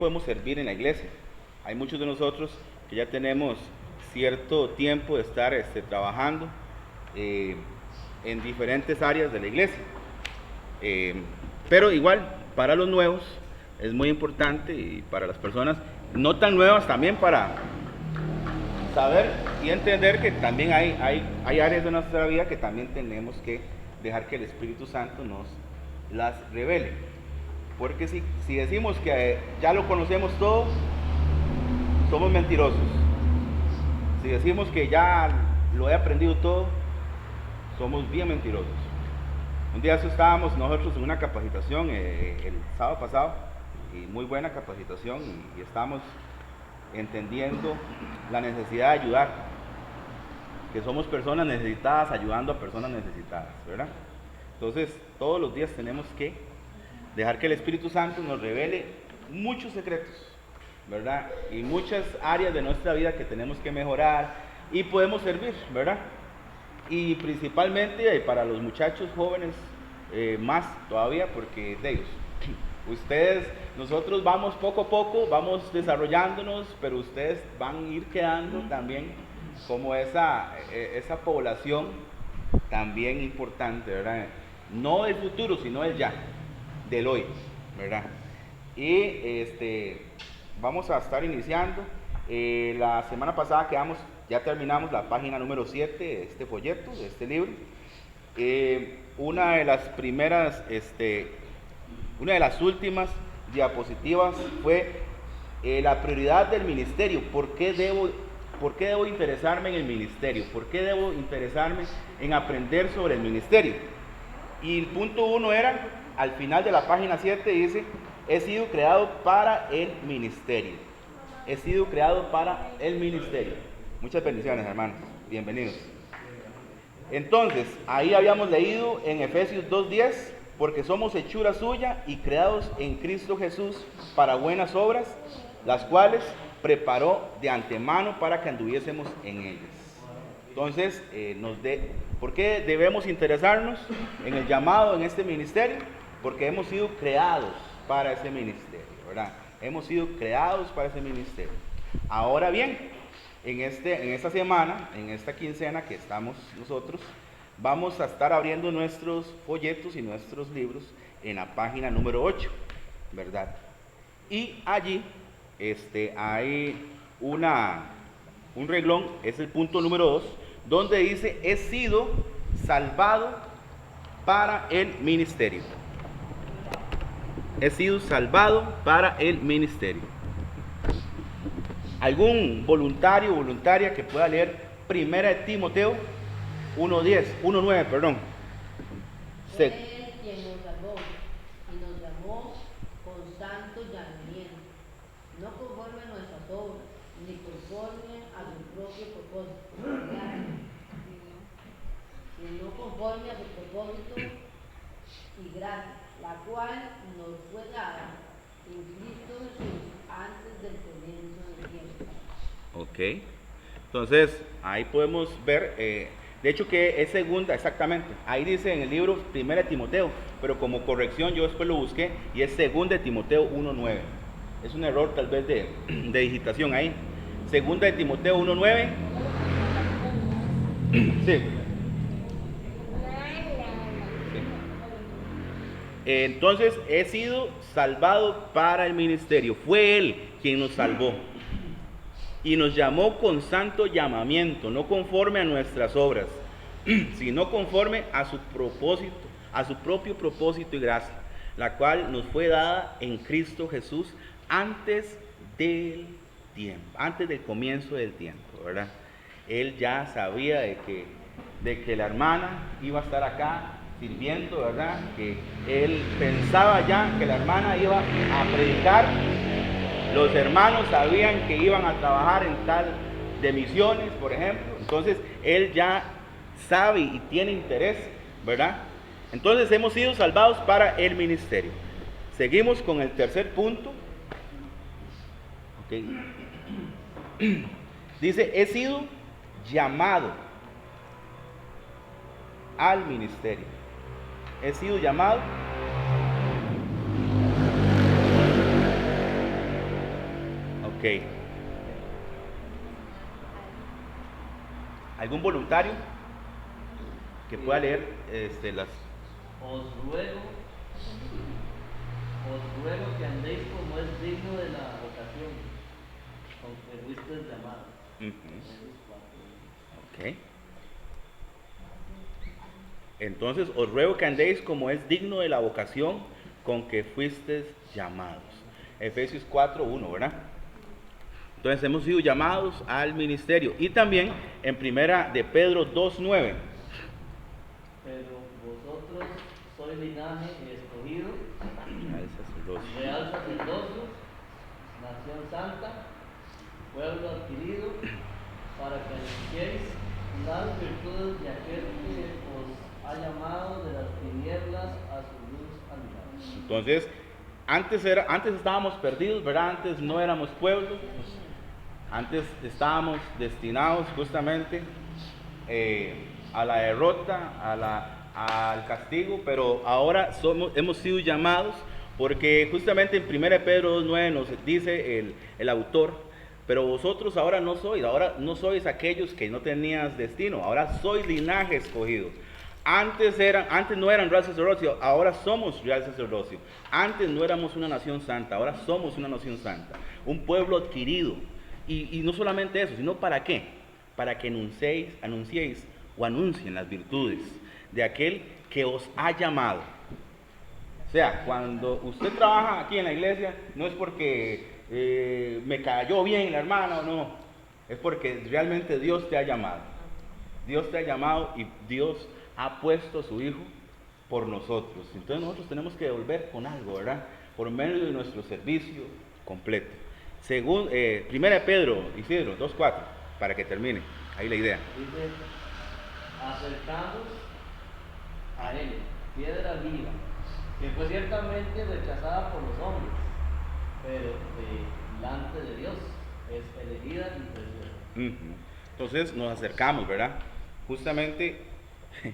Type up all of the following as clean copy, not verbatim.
podemos servir en la iglesia. Hay muchos de nosotros que ya tenemos cierto tiempo de estar trabajando en diferentes áreas de la iglesia. Pero igual, para los nuevos es muy importante, y para las personas no tan nuevas también, para saber y entender que también hay áreas de nuestra vida que también tenemos que dejar que el Espíritu Santo nos las revele. Porque si decimos que ya lo conocemos todo, somos mentirosos. Si decimos que ya lo he aprendido todo, somos bien mentirosos. Un día estábamos nosotros en una capacitación el sábado pasado, y muy buena capacitación, y estamos entendiendo la necesidad de ayudar, que somos personas necesitadas ayudando a personas necesitadas, ¿verdad? Entonces todos los días tenemos que dejar que el Espíritu Santo nos revele muchos secretos, ¿verdad? Y muchas áreas de nuestra vida que tenemos que mejorar y podemos servir, ¿verdad? Y principalmente para los muchachos jóvenes, más todavía, porque de ellos, ustedes, nosotros vamos poco a poco, vamos desarrollándonos, pero ustedes van a ir quedando también como esa población también importante, ¿verdad? No del futuro, sino del ya, del hoy, ¿verdad? Y vamos a estar iniciando. La semana pasada ya terminamos la página número 7 de este folleto, de este libro. Una de las últimas diapositivas fue la prioridad del ministerio. ¿Por qué debo interesarme en el ministerio? ¿Por qué debo interesarme en aprender sobre el ministerio? Y el punto 1 era, al final de la página 7 dice: he sido creado para el ministerio. He sido creado para el ministerio. Muchas bendiciones, hermanos. Bienvenidos. Entonces, ahí habíamos leído en Efesios 2:10: porque somos hechura suya y creados en Cristo Jesús para buenas obras, las cuales preparó de antemano para que anduviésemos en ellas. Entonces, ¿por qué debemos interesarnos en el llamado en este ministerio? Porque hemos sido creados para ese ministerio, ¿verdad? Hemos sido creados para ese ministerio. Ahora bien, en esta semana, en esta quincena que estamos nosotros, vamos a estar abriendo nuestros folletos y nuestros libros en la página número 8, ¿verdad? Y allí hay un renglón, es el punto número 2, donde dice: he sido salvado para el ministerio. He sido salvado para el ministerio. ¿Algún voluntario o voluntaria que pueda leer 1 Timoteo 1:9, perdón? Fue Él quien nos salvó y nos llamó con santo llamamiento, no conforme a nuestras obras, ni conforme a su propio propósito, sino conforme a su propósito y gracia, la cual nos fue dada en Cristo Jesús antes del comienzo del tiempo. Ok, entonces ahí podemos ver, de hecho que es segunda, exactamente, ahí dice en el libro 1 Timoteo, pero como corrección yo después lo busqué y es 2 Timoteo 1:9. Es un error tal vez de digitación ahí. 2 Timoteo 1:9. Sí. Entonces, he sido salvado para el ministerio. Fue Él quien nos salvó y nos llamó con santo llamamiento, no conforme a nuestras obras, sino conforme a su propósito, a su propio propósito y gracia, la cual nos fue dada en Cristo Jesús antes del tiempo, antes del comienzo del tiempo, ¿verdad? Él ya sabía de que la hermana iba a estar acá sirviendo, ¿verdad? Que él pensaba ya que la hermana iba a predicar. Los hermanos sabían que iban a trabajar en tal de misiones, por ejemplo. Entonces, él ya sabe y tiene interés, ¿verdad? Entonces, hemos sido salvados para el ministerio. Seguimos con el tercer punto. Okay. Dice: he sido llamado al ministerio. He sido llamado Ok. ¿Algún voluntario que pueda leer las... Os ruego, os ruego que andéis como es digno de la vocación con que fuisteis llamados. Efesios 4. Ok. Entonces, os ruego que andéis como es digno de la vocación con que fuisteis llamados. Efesios 4:1, ¿verdad? Entonces hemos sido llamados al ministerio. Y también en primera de Pedro 2:9. Pero vosotros sois linaje escogido, Al sacerdocio. real sacerdocio, nación santa, pueblo adquirido, para que anunciéis las virtudes de aquel que os ha llamado de las tinieblas a su luz admirable. Entonces, antes estábamos perdidos, ¿verdad? Antes no éramos pueblo. Antes estábamos destinados justamente a la derrota, al castigo, pero ahora hemos sido llamados porque justamente en 1 Pedro 2:9 nos dice el autor, pero vosotros ahora no sois aquellos que no tenías destino, ahora sois linaje escogido. Antes no eran real sacerdocio, ahora somos real sacerdocio. Antes no éramos una nación santa, ahora somos una nación santa, un pueblo adquirido. Y no solamente eso, sino ¿para qué? Para que anunciéis o anuncien las virtudes de aquel que os ha llamado. O sea, cuando usted trabaja aquí en la iglesia, no es porque me cayó bien la hermana o no, es porque realmente Dios te ha llamado. Dios te ha llamado y Dios ha puesto a su Hijo por nosotros. Entonces nosotros tenemos que devolver con algo, ¿verdad? Por medio de nuestro servicio completo. Según 1 Pedro, Isidro 2:4, para que termine, ahí la idea. Dice, acercamos a él, piedra viva, que fue ciertamente rechazada por los hombres, pero delante de Dios es elegida y preciosa. Entonces nos acercamos, ¿verdad? Justamente,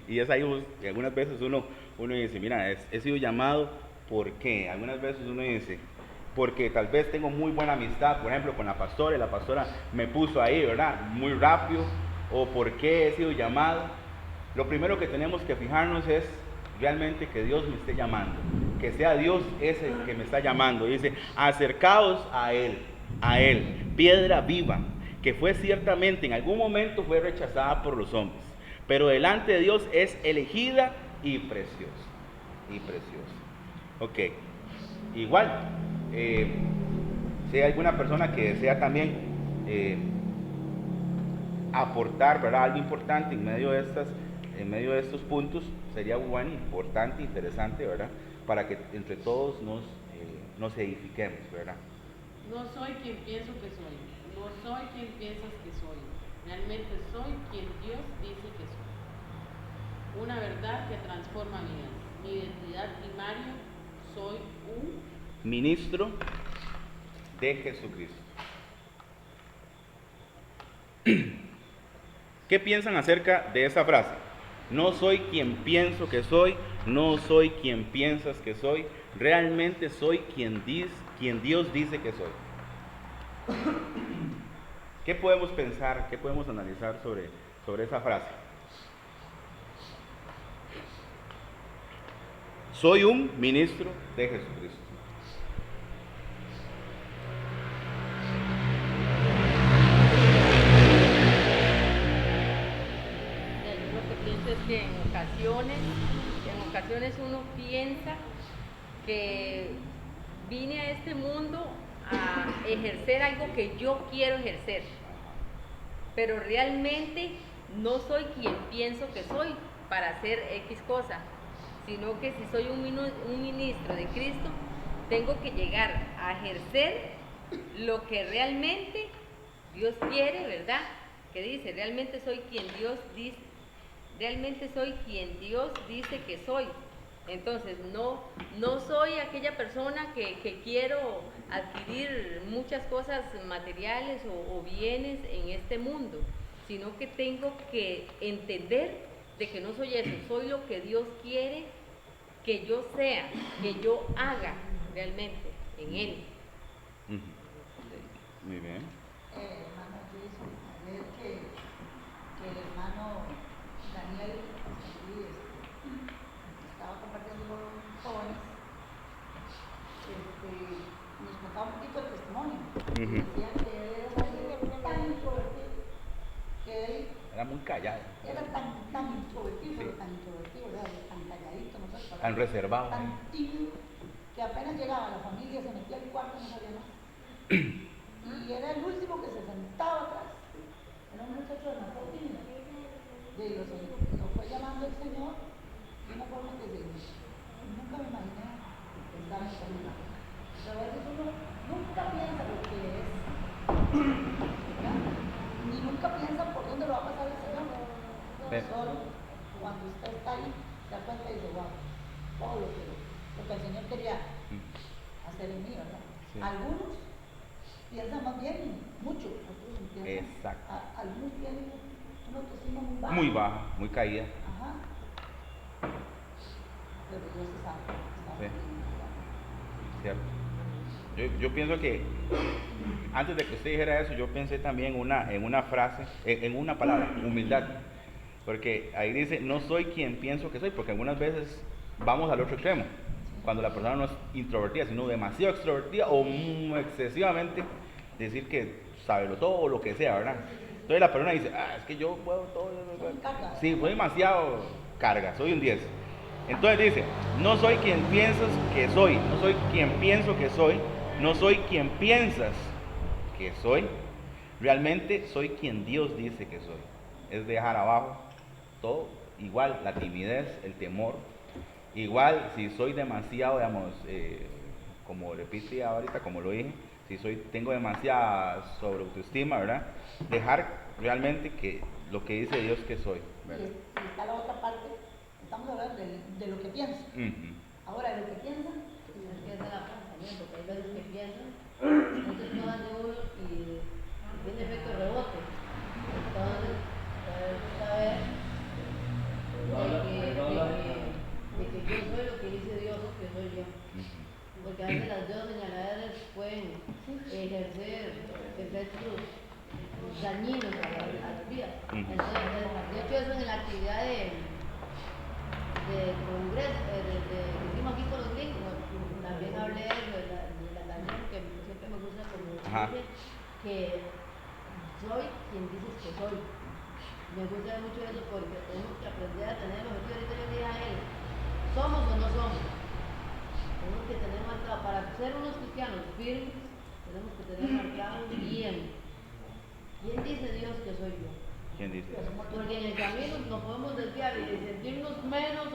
y es ahí y algunas veces uno dice, mira, he sido llamado, ¿por qué? Algunas veces uno dice, porque tal vez tengo muy buena amistad, por ejemplo, con la pastora, y la pastora me puso ahí, ¿verdad? Muy rápido, o por qué he sido llamado. Lo primero que tenemos que fijarnos es realmente que Dios me esté llamando, que sea Dios ese que me está llamando. Dice, acercaos a Él, piedra viva, que fue ciertamente en algún momento fue rechazada por los hombres, pero delante de Dios es elegida y preciosa. Ok, igual, si hay alguna persona que desea también aportar, ¿verdad?, algo importante en medio de estos puntos, sería bueno, importante, interesante, ¿verdad?, para que entre todos nos edifiquemos, ¿verdad? No soy quien pienso que soy, no soy quien piensas que soy, realmente soy quien Dios dice que soy. Una verdad que transforma vidas. Mi identidad primaria, soy un ministro de Jesucristo. ¿Qué piensan acerca de esa frase? No soy quien pienso que soy, no soy quien piensas que soy, realmente soy quien Dios dice que soy. ¿Qué podemos pensar, qué podemos analizar sobre esa frase? Soy un ministro de Jesucristo. Yo lo que pienso es que en ocasiones uno piensa que vine a este mundo a ejercer algo que yo quiero ejercer, pero realmente no soy quien pienso que soy para hacer X cosa, sino que si soy un ministro de Cristo, tengo que llegar a ejercer lo que realmente Dios quiere, ¿verdad? Que dice, realmente soy quien Dios dice que soy. Entonces, no soy aquella persona que quiero adquirir muchas cosas materiales o bienes en este mundo, sino que tengo que entender de que no soy eso, soy lo que Dios quiere que yo sea, que yo haga realmente en Él. Muy bien. Hermano Jason, ayer que el hermano Daniel aquí, estaba compartiendo con los jóvenes, nos contaba un poquito el testimonio. Ujú. Decía que él era tan introvertido, que él Era muy callado, era tan introvertido, Sí. pero tan introvertido, ¿verdad? Tan calladito, no sé, tan reservado. tan tímido, que apenas llegaba la familia, se metía al cuarto y no salía más. Y era el último que se sentaba atrás. Era un muchacho demasiado tímido. Y lo fue llamando el Señor de una forma que nunca me imaginé que estaba en esa vida. Pero a veces uno nunca piensa lo que es, ¿verdad? Ni nunca piensa por dónde lo va a pasar el Señor. Ve. Solo cuando usted está ahí, se da cuenta y dice, wow, todo lo que el Señor quería hacer en mí, ¿verdad? Sí. Algunos piensan más bien mucho, otros piensan, Exacto. algunos tienen una autoestima muy baja. Muy baja, muy caída. Ajá. Pero Dios sabe. Sí. ¿Cierto? Yo pienso que antes de que usted dijera eso, yo pensé también en una frase, en una palabra, humildad. Porque ahí dice, no soy quien pienso que soy, porque algunas veces vamos al otro extremo. Cuando la persona no es introvertida, sino demasiado extrovertida o excesivamente decir que sabe todo o lo que sea, ¿verdad? Entonces la persona dice, es que yo puedo todo. Carga. Sí, soy demasiado carga, soy un 10. Entonces dice, no soy quien piensas que soy, no soy quien pienso que soy, no soy quien piensas que soy, realmente soy quien Dios dice que soy. Es dejar abajo todo, igual la timidez, el temor, igual si soy demasiado, digamos, como repite ahorita, como lo dije, si tengo demasiada sobre autoestima, ¿verdad? Dejar realmente que lo que dice Dios que soy, ¿verdad? Y está la otra parte, estamos hablando de lo que piensan. Ujú. Ahora, de lo que piensan, Es que es de la pensamiento, porque hay veces que piensan, entonces toman de uno y tiene efecto rebote. Entonces, saber de que yo soy lo que dice Dios que soy yo. Porque a veces las dos señaladas pueden ejercer efectos dañinos a las vidas. Entonces, de hecho, eso en la actividad de congreso, que hicimos aquí con los gringos, también hablé de la canción que siempre me gusta, como Ajá. dice, que soy quien dices que soy. Me gusta mucho eso porque tenemos que aprender a tener los objetivos. Ahorita yo le dije a él, ¿somos o no somos? Tenemos que tener marcado, para ser unos cristianos firmes, tenemos que tener marcado bien. ¿Quién dice Dios que soy yo? ¿Quién dice? Porque en el camino nos podemos desviar y sentirnos menos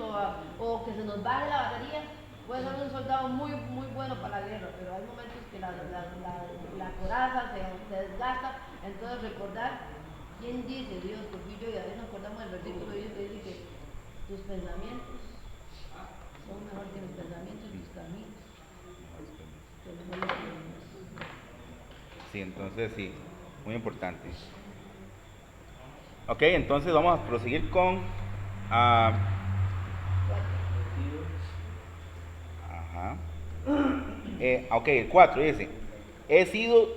o que se nos baje la batería. Puede ser un soldado muy bueno para la guerra, pero hay momentos que la coraza se desgasta. Entonces recordar quién dice Dios que fui yo, y a veces nos acordamos del versículo que dice que tus pensamientos son mejor que mis pensamientos y tus caminos. Sí, entonces sí, muy importante. Ok, entonces vamos a proseguir con... ok, el 4 dice, he sido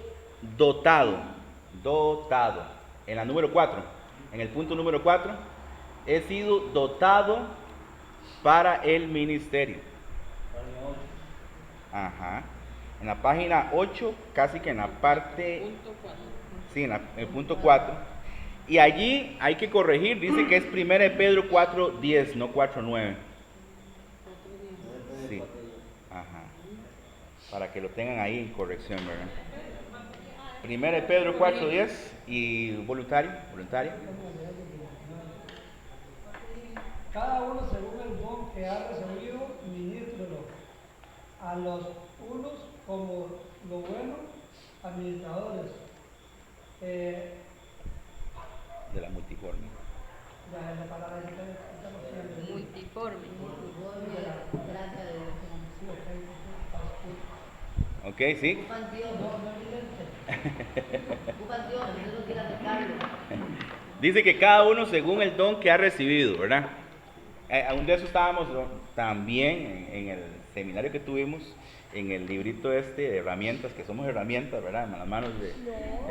dotado, en la número 4, en el punto número 4, he sido dotado para el ministerio. Ajá. En la página 8, casi que en la parte... Punto 4. Sí, en el punto 4. Y allí hay que corregir, dice que es 1 de Pedro 4:10, no 4:9. Sí. Ajá. Para que lo tengan ahí en corrección, ¿verdad? 1 de Pedro 4:10 y voluntaria. Cada uno según el don que ha recibido, ministrelo. A los unos como lo bueno, administradores. De la multiforme. La palabra de estamos viendo. Multiforme. Gracias a Dios. Ok, sí. Ocupan Dios, ocupan Dios, eso quiere aceptarlo. Dice que cada uno según el don que ha recibido, ¿verdad? Aún de eso estábamos también en el seminario que tuvimos, en el librito este de herramientas, que somos herramientas, ¿verdad? En las manos de...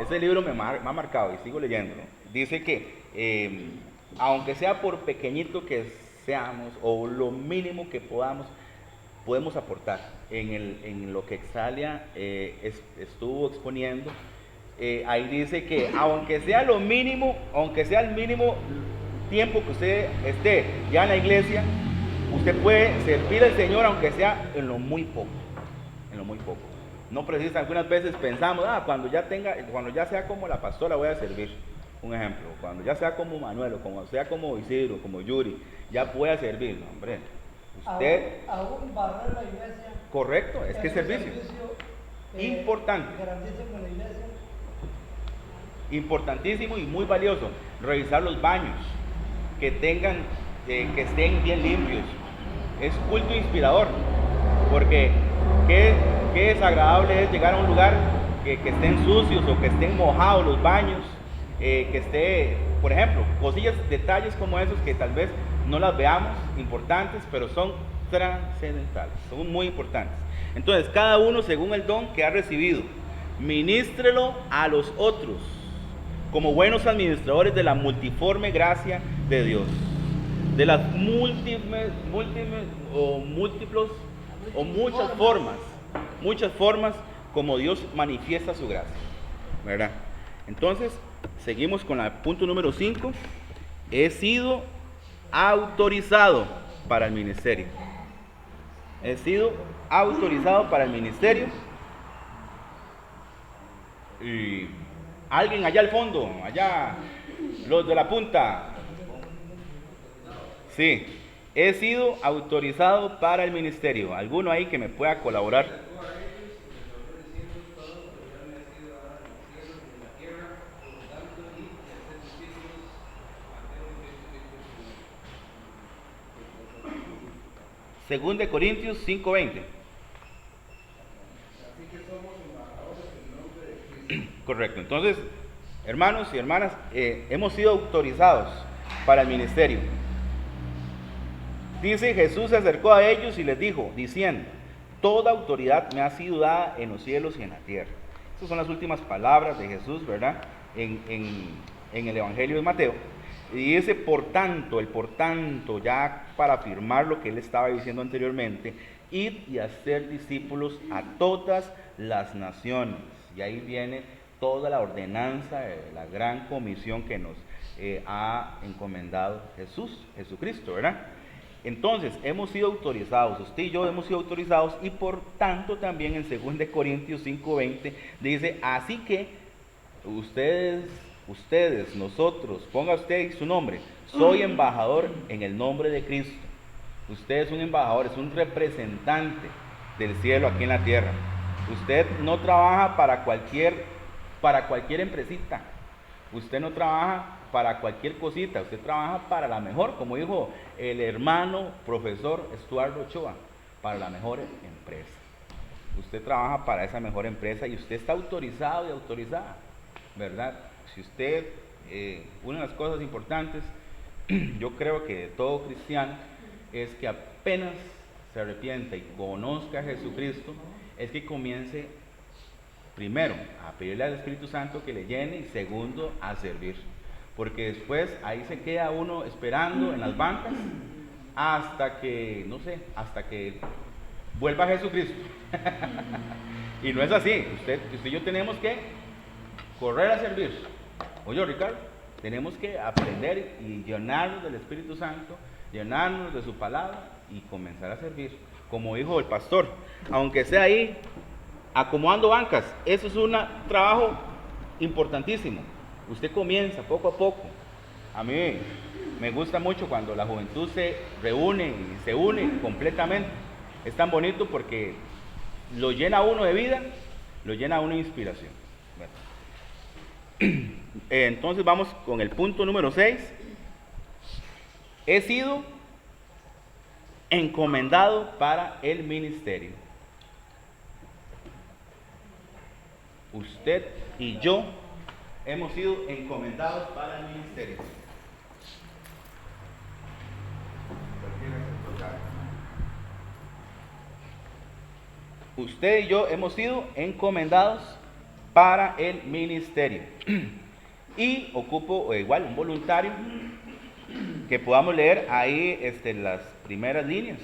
Ese libro me ha marcado y sigo leyéndolo. Dice que aunque sea por pequeñito que seamos o lo mínimo que podemos aportar en lo que Exalia estuvo exponiendo. Ahí dice que aunque sea lo mínimo, aunque sea el mínimo tiempo que usted esté ya en la iglesia, usted puede servir al Señor aunque sea en lo muy poco, en lo muy poco. No precisa, algunas veces pensamos, cuando ya sea como la pastora voy a servir. Un ejemplo, cuando ya sea como Manuel, o como sea como Isidro, como Yuri, ya voy a servir. No, hombre, usted... Aún barrer la iglesia. Correcto, es que es servicio. Importante. Grandísimo en la iglesia. Importantísimo y muy valioso. Revisar los baños, que estén bien limpios. Es culto inspirador, porque qué desagradable es llegar a un lugar que estén sucios o que estén mojados los baños, que esté, por ejemplo, detalles como esos que tal vez no las veamos importantes, pero son trascendentales, son muy importantes. Entonces, cada uno según el don que ha recibido, ministrelo a los otros como buenos administradores de la multiforme gracia de Dios, de las muchas formas como Dios manifiesta su gracia, ¿verdad? Entonces, seguimos con el punto número 5. He sido autorizado para el ministerio. He sido autorizado para el ministerio. Y alguien allá al fondo, allá, los de la punta. Sí, he sido autorizado para el ministerio. ¿Alguno ahí que me pueda colaborar? Según de Corintios 5:20. Correcto. Entonces, hermanos y hermanas, hemos sido autorizados para el ministerio. Dice, Jesús se acercó a ellos y les dijo, diciendo, toda autoridad me ha sido dada en los cielos y en la tierra. Estas son las últimas palabras de Jesús, ¿verdad? En el Evangelio de Mateo. Y dice, por tanto, ya para afirmar lo que él estaba diciendo anteriormente, id y hacer discípulos a todas las naciones. Y ahí viene toda la ordenanza, la gran comisión que nos ha encomendado Jesucristo, ¿verdad? Entonces, hemos sido autorizados, usted y yo hemos sido autorizados, y por tanto también en 2 Corintios 5:20 dice, así que ustedes, nosotros, ponga usted su nombre, soy embajador en el nombre de Cristo. Usted es un embajador, es un representante del cielo aquí en la tierra. Usted no trabaja para cualquier empresita. Usted no trabaja para cualquier cosita, usted trabaja para la mejor, como dijo el hermano profesor Estuardo Ochoa, para la mejor empresa. Usted trabaja para esa mejor empresa y usted está autorizado y autorizada, ¿verdad? Si usted, una de las cosas importantes, yo creo que de todo cristiano, es que apenas se arrepienta y conozca a Jesucristo, es que comience primero a pedirle al Espíritu Santo que le llene y segundo a servir, porque después ahí se queda uno esperando en las bancas hasta que vuelva Jesucristo. Y no es así. Usted y yo tenemos que correr a servir. Oye, Ricardo, tenemos que aprender y llenarnos del Espíritu Santo, llenarnos de su palabra y comenzar a servir. Como dijo el pastor, aunque sea ahí acomodando bancas, eso es un trabajo importantísimo. Usted comienza poco a poco. A mí me gusta mucho cuando la juventud se reúne y se une completamente. Es tan bonito porque lo llena uno de vida, lo llena uno de inspiración. Bueno. Entonces vamos con el punto número 6. He sido encomendado para el ministerio. Usted y yo hemos sido encomendados para el ministerio. usted y yo hemos sido encomendados para el ministerio. Y ocupo igual un voluntario que podamos leer ahí las primeras líneas.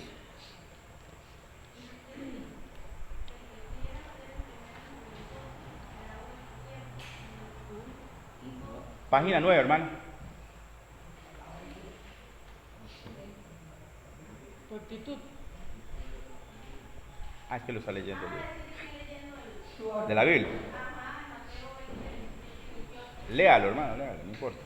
Página 9, hermano. Tu actitud. Ah, es que lo está leyendo de la Biblia. Léalo, hermano, léalo, no importa.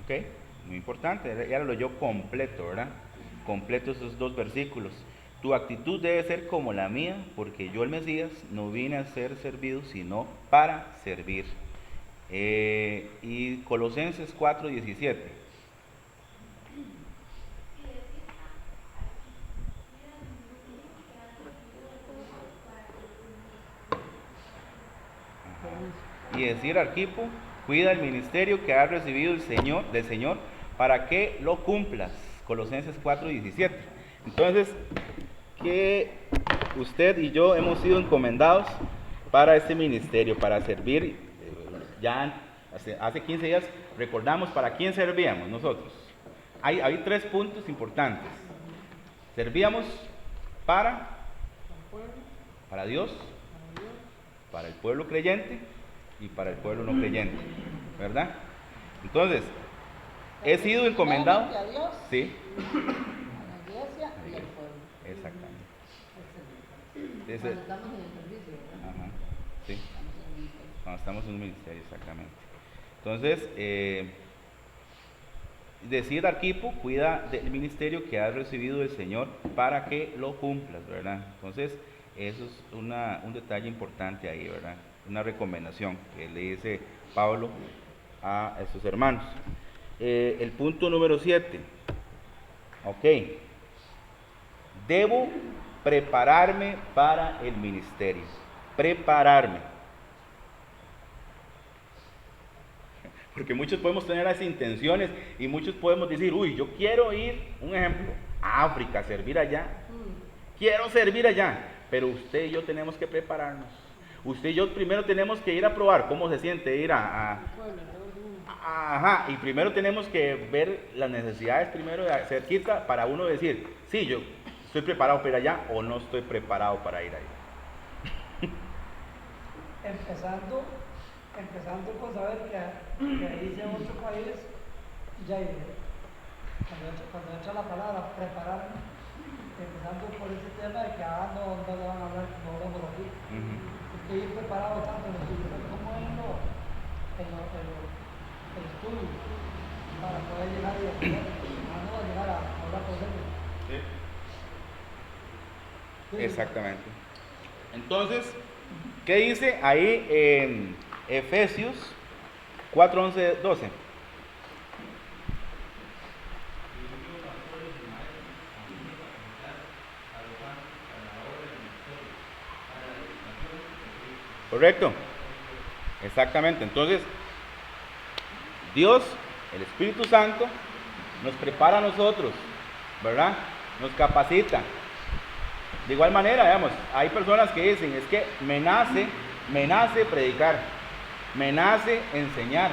Ok, muy importante, ya lo leyó completo, ¿verdad? Completo esos dos versículos. Tu actitud debe ser como la mía, porque yo, el Mesías, no vine a ser servido, sino para servir. Y Colosenses 4:17. Y decir Arquipo, cuida el ministerio que has recibido del Señor para que lo cumplas. Colosenses 4:17. Entonces, que usted y yo hemos sido encomendados para este ministerio, para servir. Ya hace 15 días recordamos para quién servíamos nosotros. Hay 3 puntos importantes. Servíamos para Dios, para el pueblo creyente y para el pueblo no creyente, ¿verdad? Entonces, he sido encomendado. A Dios, Sí, a la iglesia y al pueblo. exactamente. Cuando estamos en el servicio, ¿verdad? Ajá, sí, Estamos en el ministerio. cuando estamos en un ministerio, exactamente. Entonces, decir Arquipo, cuida del ministerio que has recibido del Señor para que lo cumplas, ¿verdad? Entonces, eso es un detalle importante ahí, ¿verdad? Una recomendación que le dice Pablo a estos hermanos. El punto número 7. Ok. Debo prepararme para el ministerio. Prepararme. Porque muchos podemos tener esas intenciones y muchos podemos decir, uy, yo quiero ir, un ejemplo, a África, a servir allá. Quiero servir allá. Pero usted y yo tenemos que prepararnos. Usted y yo primero tenemos que ir a probar cómo se siente ir Ajá, y primero tenemos que ver las necesidades primero de cerquita para uno decir, sí, yo estoy preparado para ir allá o no estoy preparado para ir allá. Empezando con saber que ahí dice 8 países, ya iré. Cuando echa la palabra prepararme, empezando por ese tema de que no le van a hablar como hablamos aquí. Porque ir preparado tanto en los estudios como en el estudio para poder llegar y no llegar a hablar por dentro. Sí. Exactamente. Entonces, ¿qué dice ahí en Efesios 4, 11, 12? ¿Correcto? Exactamente. Entonces, Dios, el Espíritu Santo, nos prepara a nosotros, ¿verdad? Nos capacita. De igual manera, digamos, hay personas que dicen, es que me nace predicar, me nace enseñar,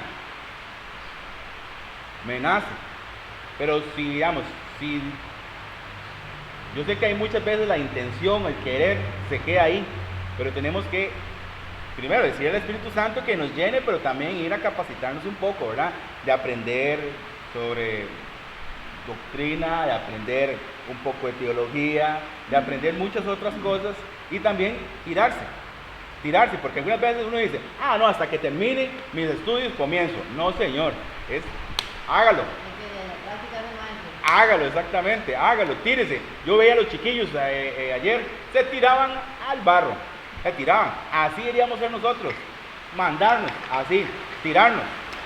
me nace. Pero si yo sé que hay muchas veces la intención, el querer, se queda ahí, pero tenemos que primero decirle al Espíritu Santo que nos llene, pero también ir a capacitarnos un poco, ¿verdad? De aprender sobre doctrina, de aprender un poco de teología, de aprender muchas otras cosas y también tirarse, porque algunas veces uno dice, no, hasta que termine mis estudios comienzo. No, señor, hágalo. Hágalo, exactamente, hágalo, tírese. Yo veía a los chiquillos ayer, se tiraban al barro, se tiraban. Así deberíamos ser nosotros, mandarnos, así, tirarnos.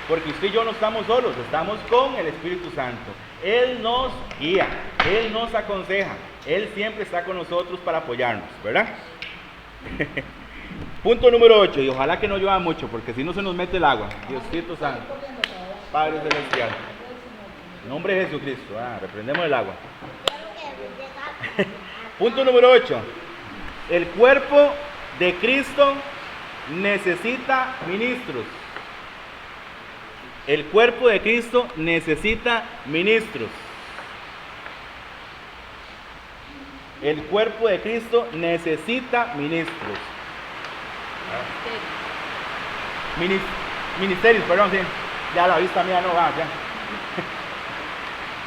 Porque usted y yo no estamos solos, estamos con el Espíritu Santo. Él nos guía, Él nos aconseja. Él siempre está con nosotros para apoyarnos, ¿verdad? Punto número 8, y ojalá que no llueva mucho, porque si no se nos mete el agua. Diosito Santo, Padre Celestial, en nombre de Jesucristo, reprendemos el agua. Punto número 8, el cuerpo de Cristo necesita ministros. El cuerpo de Cristo necesita ministros. El cuerpo de Cristo necesita ministros. Ministerios, perdón, sí. Ya la vista mía no va, ya.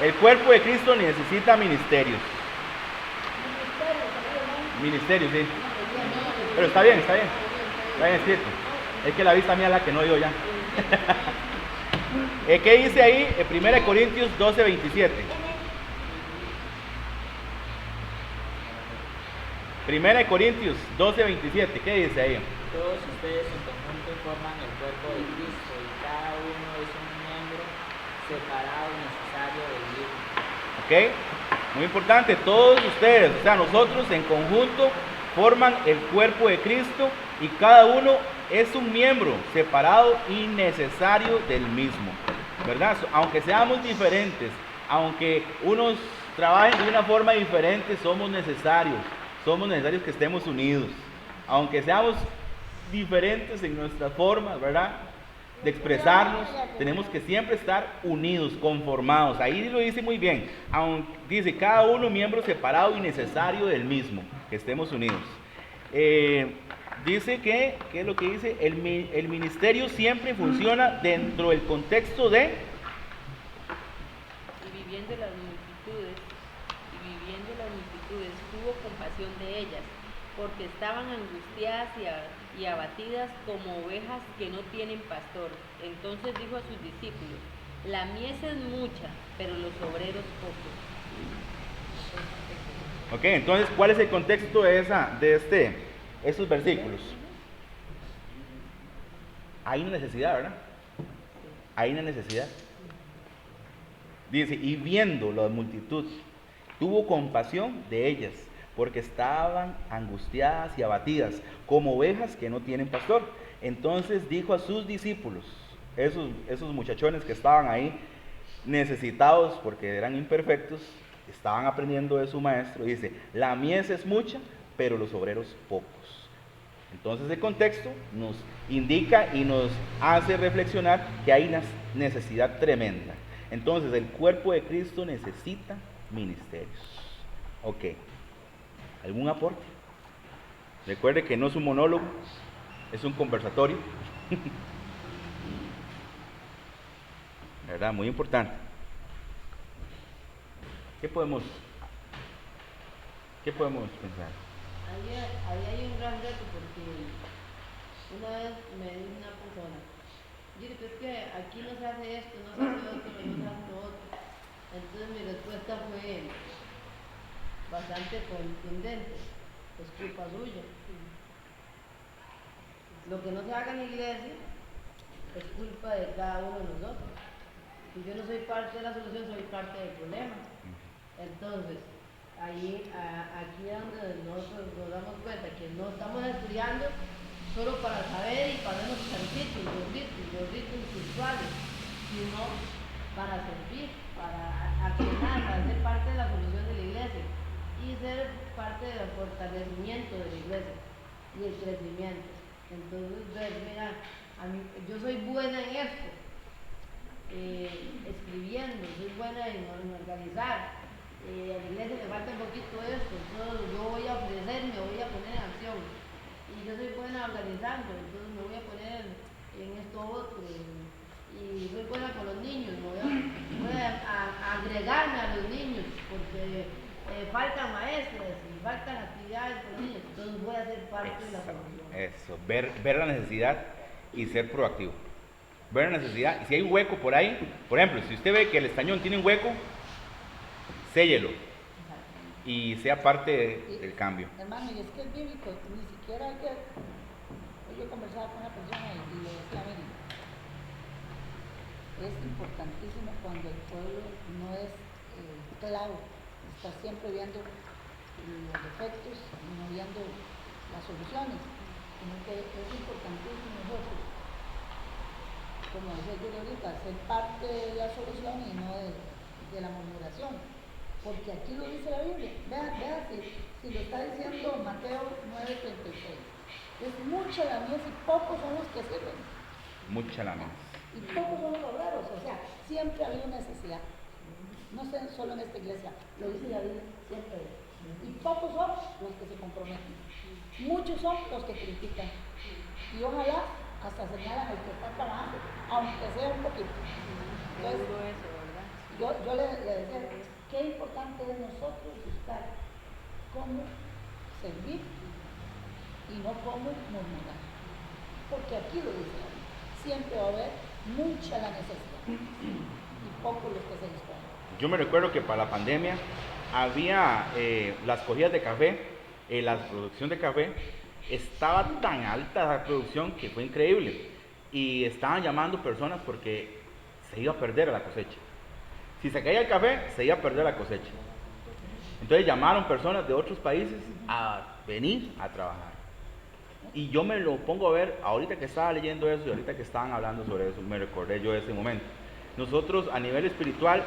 El cuerpo de Cristo necesita ministerios. Ministerios, sí. Pero está bien, está bien. Está bien escrito. Es que la vista mía es la que no dio ya. ¿Qué dice ahí? 1 Corintios 12:27. 1 Corintios 12:27. ¿Qué dice ahí? Todos ustedes en conjunto forman el cuerpo de Cristo y cada uno es un miembro separado y necesario del mismo. ¿Ok? Muy importante, todos ustedes, o sea, nosotros en conjunto forman el cuerpo de Cristo y cada uno es un miembro separado y necesario del mismo, ¿verdad? Aunque seamos diferentes, aunque unos trabajen de una forma diferente, somos necesarios que estemos unidos, aunque seamos diferentes en nuestras formas, ¿verdad?, de expresarnos, tenemos que siempre estar unidos, conformados. Ahí lo dice muy bien, dice cada uno miembro separado y necesario del mismo, que estemos unidos. Dice ¿qué es lo que dice? El ministerio siempre funciona dentro del contexto de... Y viviendo las multitudes, tuvo compasión de ellas, porque estaban angustiadas y abatidas como ovejas que no tienen pastor. Entonces dijo a sus discípulos: la mies es mucha, pero los obreros pocos. Ok, entonces, ¿cuál es el contexto de estos versículos? Hay una necesidad, ¿verdad? Hay una necesidad. Dice, y viendo la multitud, tuvo compasión de ellas, porque estaban angustiadas y abatidas, como ovejas que no tienen pastor. Entonces dijo a sus discípulos, esos muchachones que estaban ahí, necesitados porque eran imperfectos, estaban aprendiendo de su maestro, dice, la mies es mucha, pero los obreros pocos. Entonces el contexto nos indica y nos hace reflexionar que hay una necesidad tremenda. Entonces el cuerpo de Cristo necesita ministerios. Ok. ¿Algún aporte? Recuerde que no es un monólogo, es un conversatorio. ¿Verdad? Muy importante. ¿Qué podemos pensar? Ahí hay un gran reto, porque una vez me dijo una persona, dice, es que aquí no se hace esto, no se hace otro, no se hace lo otro. Entonces mi respuesta fue bastante contundente: es culpa suya. Lo que no se haga en la iglesia es culpa de cada uno de nosotros. Si yo no soy parte de la solución, soy parte del problema. Entonces, aquí es donde nosotros nos damos cuenta que no estamos estudiando solo para saber y para vernos santitos, gorditos, espirituales, sino para servir, para accionar, para ser parte de la solución de la iglesia y ser parte del fortalecimiento de la iglesia y el crecimiento. Entonces, mira, yo soy buena en esto, escribiendo, soy buena en organizar. A la iglesia le falta un poquito esto, entonces yo voy a ofrecer, me voy a poner en acción. Y yo soy buena organizando, entonces me voy a poner en esto otro. Y soy buena con los niños, voy a agregarme a los niños, porque faltan maestras y faltan actividades con los niños, entonces voy a ser parte de la solución. Eso, ver la necesidad y ser proactivo. Ver la necesidad, y si hay un hueco por ahí, por ejemplo, si usted ve que el estañón tiene un hueco, séllelo y sea parte del cambio. Hermano, y es que es bíblico, ni siquiera ayer yo conversaba con una persona y le decía, miren, es importantísimo cuando el pueblo no es claro, está siempre viendo los defectos, no viendo las soluciones, sino que es importantísimo nosotros, como decía yo ahorita, ser parte de la solución y no de la murmuración. Porque aquí lo dice la Biblia. Vea si lo está diciendo Mateo 9:36. Es mucha la mies y pocos son los que sirven. Mucha la mies. Y pocos son los obreros. O sea, siempre ha habido necesidad. No sé, solo en esta iglesia. Lo dice la Biblia, siempre. Y pocos son los que se comprometen. Muchos son los que critican. Y ojalá hasta señalan al que está trabajando, aunque sea un poquito. Entonces, yo le decía, qué importante es nosotros buscar cómo servir y no cómo murmurar. Porque aquí lo dice, siempre va a haber mucha la necesidad y pocos los que se disponen. Yo me recuerdo que para la pandemia había las cogidas de café, la producción de café, estaba tan alta la producción que fue increíble. Y estaban llamando personas porque se iba a perder la cosecha. Si se caía el café, se iba a perder la cosecha. Entonces llamaron personas de otros países a venir a trabajar. Y yo me lo pongo a ver, ahorita que estaba leyendo eso y ahorita que estaban hablando sobre eso, me recordé yo de ese momento. Nosotros a nivel espiritual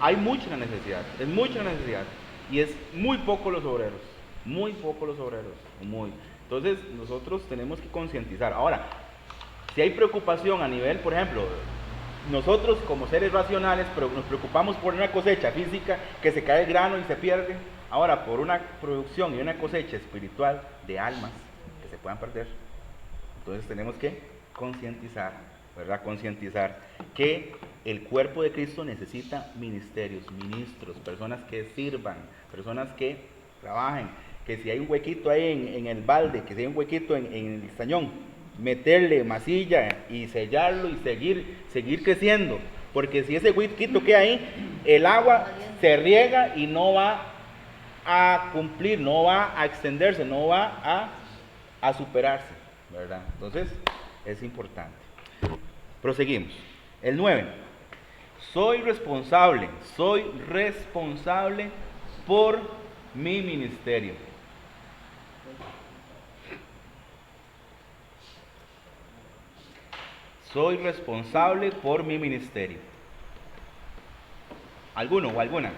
hay mucha necesidad, es mucha necesidad. Y es muy poco los obreros, muy poco los obreros, muy. Entonces nosotros tenemos que concientizar. Ahora, si hay preocupación a nivel, por ejemplo, nosotros como seres racionales, pero nos preocupamos por una cosecha física, que se cae el grano y se pierde. Ahora, por una producción y una cosecha espiritual de almas que se puedan perder. Entonces tenemos que concientizar, ¿verdad? Concientizar que el cuerpo de Cristo necesita ministerios, ministros, personas que sirvan, personas que trabajen, que si hay un huequito ahí en el balde, que si hay un huequito en el estañón, meterle masilla y sellarlo y seguir creciendo, porque si ese huequito queda ahí, el agua se riega y no va a cumplir, no va a extenderse, no va a superarse, ¿verdad? Entonces es importante. Proseguimos. El 9. Soy responsable por mi ministerio. Soy responsable por mi ministerio. ¿Alguno o alguna?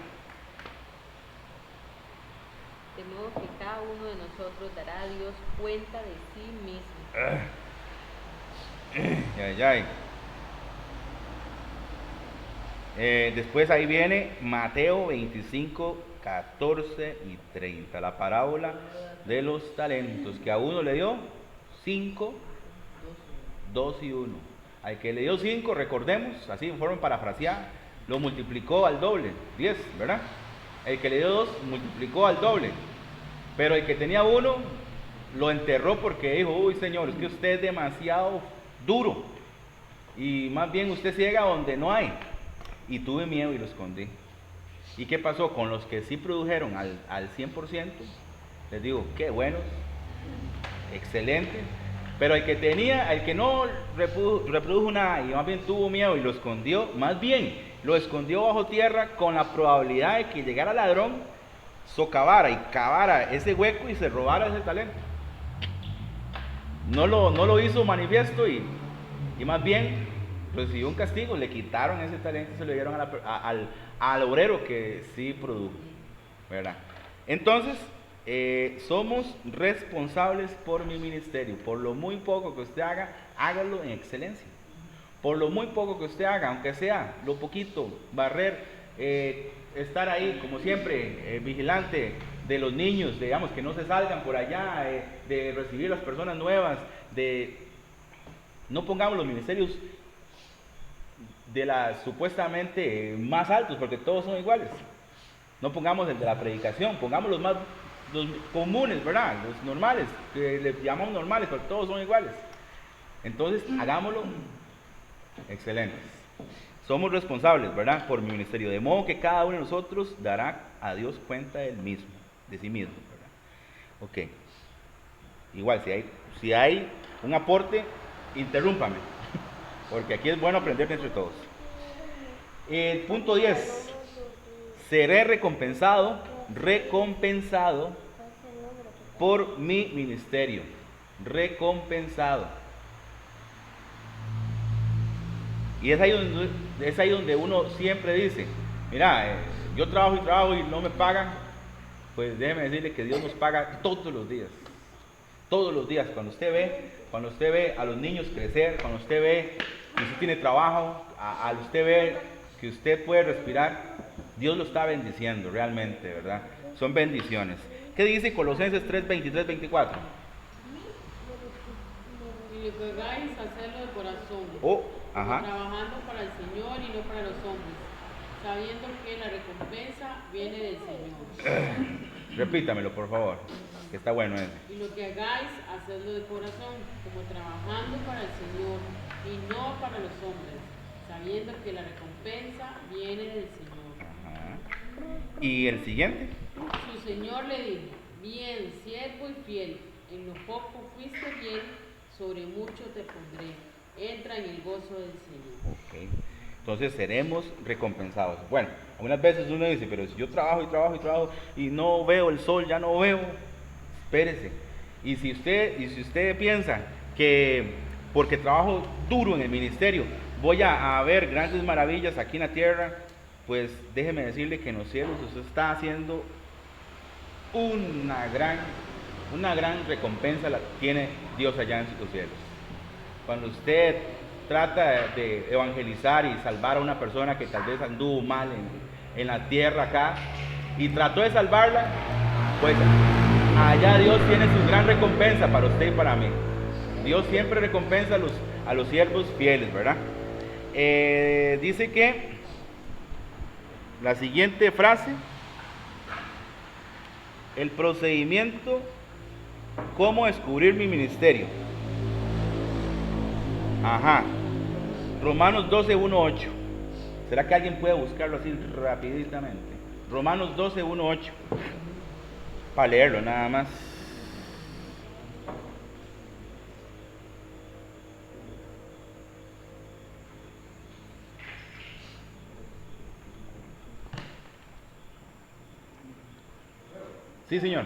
De modo que cada uno de nosotros dará a Dios cuenta de sí mismo. Después ahí viene Mateo 25, 14 y 30. La parábola de los talentos. Que a uno le dio 5, 2 y 1. Al que le dio 5, recordemos, así en forma parafraseada, lo multiplicó al doble, 10, ¿verdad? El que le dio 2, multiplicó al doble. Pero el que tenía 1, lo enterró porque dijo, uy Señor, es que usted es demasiado duro. Y más bien usted ciega donde no hay. Y tuve miedo y lo escondí. ¿Y qué pasó? Con los que sí produjeron al 100%, les digo, qué buenos, excelente. Pero el que no reprodujo nada y más bien tuvo miedo y lo escondió, más bien lo escondió bajo tierra con la probabilidad de que llegara el ladrón, socavara y cavara ese hueco y se robara ese talento. No lo hizo manifiesto y más bien recibió un castigo, le quitaron ese talento y se lo dieron al obrero que sí produjo, ¿verdad? Entonces, somos responsables por mi ministerio. Por lo muy poco que usted haga, hágalo en excelencia. Por lo muy poco que usted haga, aunque sea lo poquito, barrer, estar ahí como siempre, vigilante de los niños, digamos, que no se salgan por allá, de recibir las personas nuevas, no pongamos los ministerios de las supuestamente más altos, porque todos son iguales. No pongamos el de la predicación, pongamos los comunes, ¿verdad? Los normales, que les llamamos normales, pero todos son iguales. Entonces, hagámoslo excelentes. Somos responsables, ¿verdad? Por mi ministerio, de modo que cada uno de nosotros dará a Dios cuenta de sí mismo, ¿verdad? Ok. Igual, si hay un aporte, interrúmpame, porque aquí es bueno aprender entre todos. Punto 10. Seré recompensado recompensado por mi ministerio. Recompensado. Y es ahí donde uno siempre dice, mira, yo trabajo y trabajo y no me pagan. Pues déjeme decirle que Dios nos paga todos los días. Todos los días. Cuando usted ve a los niños crecer, cuando usted ve que usted tiene trabajo, al usted ve que usted puede respirar, Dios lo está bendiciendo realmente, ¿verdad? Son bendiciones. ¿Qué dice Colosenses 3, 23, 24? Y lo que hagáis, hacedlo de corazón, Ajá. trabajando para el Señor y no para los hombres, sabiendo que la recompensa viene del Señor. Repítamelo, por favor, que está bueno ese. Y lo que hagáis, hacedlo de corazón, como trabajando para el Señor y no para los hombres, sabiendo que la recompensa viene del Señor. Ajá. ¿Y el siguiente? Su Señor le dijo, bien, siervo y fiel, en lo poco fuiste bien, sobre mucho te pondré. Entra en el gozo del Señor. Ok. Entonces seremos recompensados. Bueno, algunas veces uno dice, pero si yo trabajo y trabajo y trabajo y no veo el sol, ya no veo, espérese. Y si usted piensa que porque trabajo duro en el ministerio voy a ver grandes maravillas aquí en la tierra, pues déjeme decirle que en los cielos usted está haciendo una gran recompensa, la tiene Dios allá en los cielos. Cuando usted trata de evangelizar y salvar a una persona que tal vez anduvo mal en la tierra acá y trató de salvarla, pues allá Dios tiene su gran recompensa para usted y para mí. Dios siempre recompensa a los siervos fieles, ¿verdad? Dice que la siguiente frase, el procedimiento, cómo descubrir mi ministerio. Ajá. Romanos 12, 1, 8. ¿Será que alguien puede buscarlo así rapiditamente? Romanos 12, 1, 8. Para leerlo nada más. Sí, señor.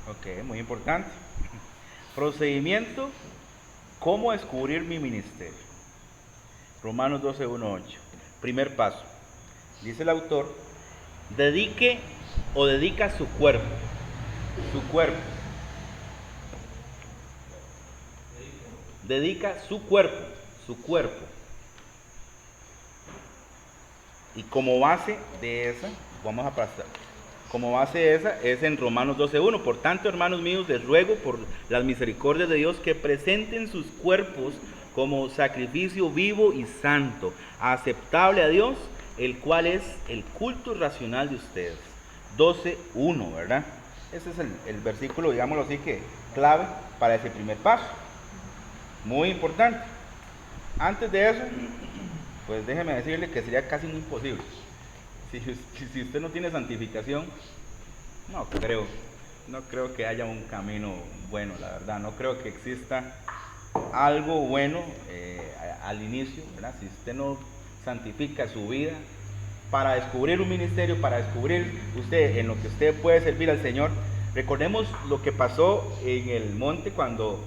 Ok, muy importante. Procedimiento, cómo descubrir mi ministerio. Romanos 12, 1, 8. Primer paso. Dice el autor, dedique o dedica su cuerpo. Su cuerpo. Dedica su cuerpo. Su cuerpo. Y como base de esa, vamos a pasar. Como base de esa es en Romanos 12:1. Por tanto, hermanos míos, les ruego por las misericordias de Dios que presenten sus cuerpos como sacrificio vivo y santo, aceptable a Dios, el cual es el culto racional de ustedes. 12:1, ¿verdad? Ese es el versículo, digámoslo así, que clave para ese primer paso. Muy importante. Antes de eso, pues déjeme decirle que sería casi imposible. Si usted no tiene santificación, no creo que haya un camino bueno, la verdad. No creo que exista algo bueno al inicio, ¿verdad? Si usted no santifica su vida para descubrir un ministerio, para descubrir usted en lo que usted puede servir al Señor. Recordemos lo que pasó en el monte cuando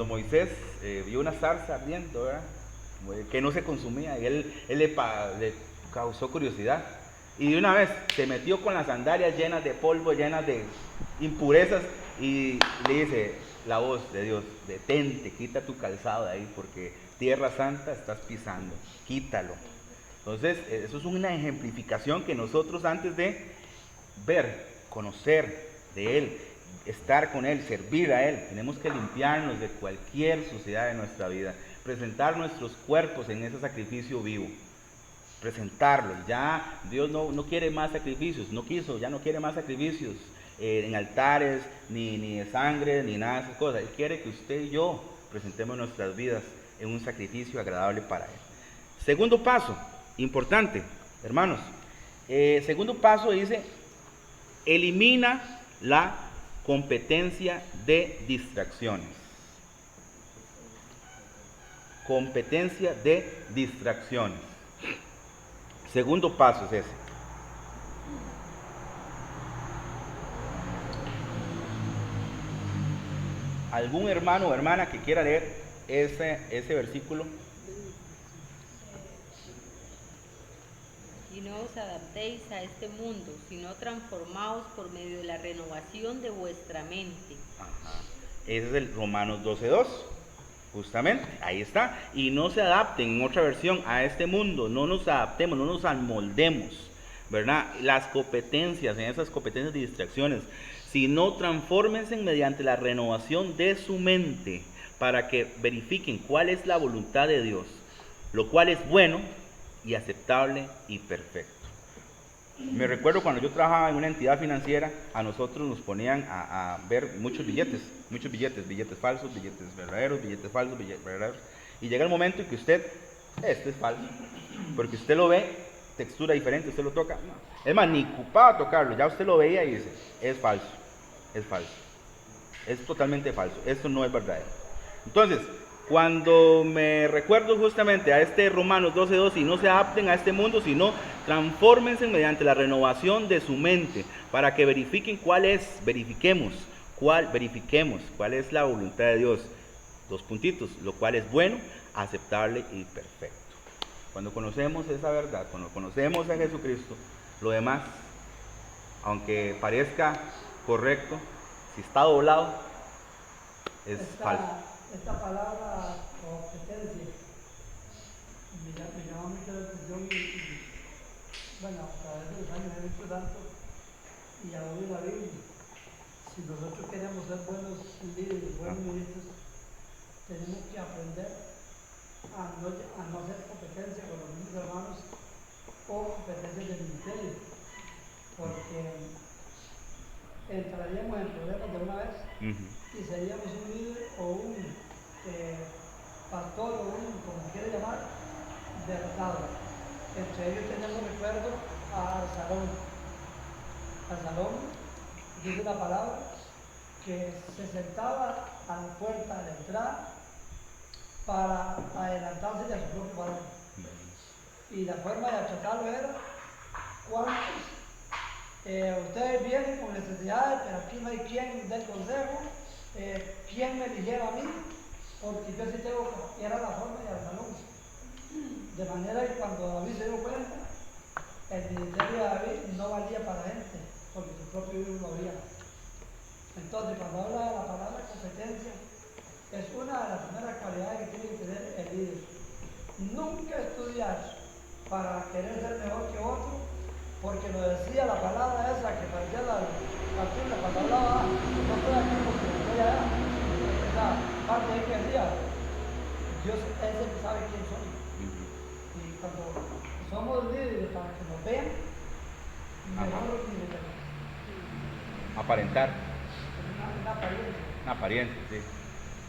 Moisés vio una zarza ardiendo, ¿verdad? Que no se consumía, y él le causó curiosidad, y de una vez se metió con las sandalias llenas de polvo, llenas de impurezas, y le dice la voz de Dios: detente, quita tu calzado de ahí, porque tierra santa estás pisando, quítalo. Entonces, eso es una ejemplificación que nosotros, antes de ver, conocer de Él, estar con Él, servir a Él, tenemos que limpiarnos de cualquier suciedad de nuestra vida, presentar nuestros cuerpos en ese sacrificio vivo, presentarlos. Ya Dios no quiere más sacrificios, ya no quiere más sacrificios en altares, ni de sangre, ni nada de esas cosas. Él quiere que usted y yo presentemos nuestras vidas en un sacrificio agradable para Él. Segundo paso, importante, hermanos. Segundo paso dice: elimina la competencia de distracciones. Competencia de distracciones. Segundo paso es ese. ¿Algún hermano o hermana que quiera leer ese versículo? Y no os adaptéis a este mundo, sino transformaos por medio de la renovación de vuestra mente. Ajá. Ese es el Romanos 12:2. Justamente, ahí está. Y no se adapten, en otra versión, a este mundo. No nos adaptemos, no nos amoldemos, ¿verdad? Las competencias, en esas competencias de distracciones, sino transfórmense mediante la renovación de su mente, para que verifiquen cuál es la voluntad de Dios, lo cual es bueno y aceptable y perfecto. Me recuerdo cuando yo trabajaba en una entidad financiera, a nosotros nos ponían a ver muchos billetes falsos, billetes verdaderos, billetes falsos, billetes verdaderos, y llega el momento en que usted, este es falso, porque usted lo ve, textura diferente, usted lo toca, no. Es más, ni ocupaba tocarlo, ya usted lo veía y dice: es falso, es totalmente falso, esto no es verdadero. Entonces, cuando me recuerdo justamente a este Romanos 12:2, y no se adapten a este mundo, sino transfórmense mediante la renovación de su mente, para que verifiquemos cuál es la voluntad de Dios. Dos puntitos: lo cual es bueno, aceptable y perfecto. Cuando conocemos esa verdad, cuando conocemos a Jesucristo, lo demás, aunque parezca correcto, si está doblado, es falso. Esta palabra competencia me llama mucho la atención y bueno, a través de los años he visto tanto y aún en la Biblia. Si nosotros queremos ser buenos líderes, buenos ministros, tenemos que aprender a no hacer competencia con los mismos hermanos o competencias del ministerio, porque entraríamos en problemas de una vez. Y seríamos un líder o un pastor o como quiera llamar, derrotado. Entre ellos tenemos recuerdo a Salomón. Dice la palabra que se sentaba a la puerta de la entrada para adelantarse a su propio varón. Y la forma de achacarlo era: ¿cuántos ustedes vienen con necesidades, pero aquí no hay quien dé consejo? ¿Quién me eligiera a mí? Porque yo sí tengo, era la forma de Absalón. De manera que cuando David se dio cuenta, el ministerio de David no valía para gente, porque su propio hijo lo había. Entonces, cuando habla de la palabra competencia, es una de las primeras cualidades que tiene que tener el líder. Nunca estudiar para querer ser mejor que otro, porque lo decía la palabra esa que parecía la Biblia cuando hablaba: no estoy aquí porque estoy allá. Esa parte ahí que decía: Dios es el que sabe quién soy. Y cuando somos líderes para que nos vean, mejor ni le tenemos. Aparentar. Una apariencia. Una apariencia, sí.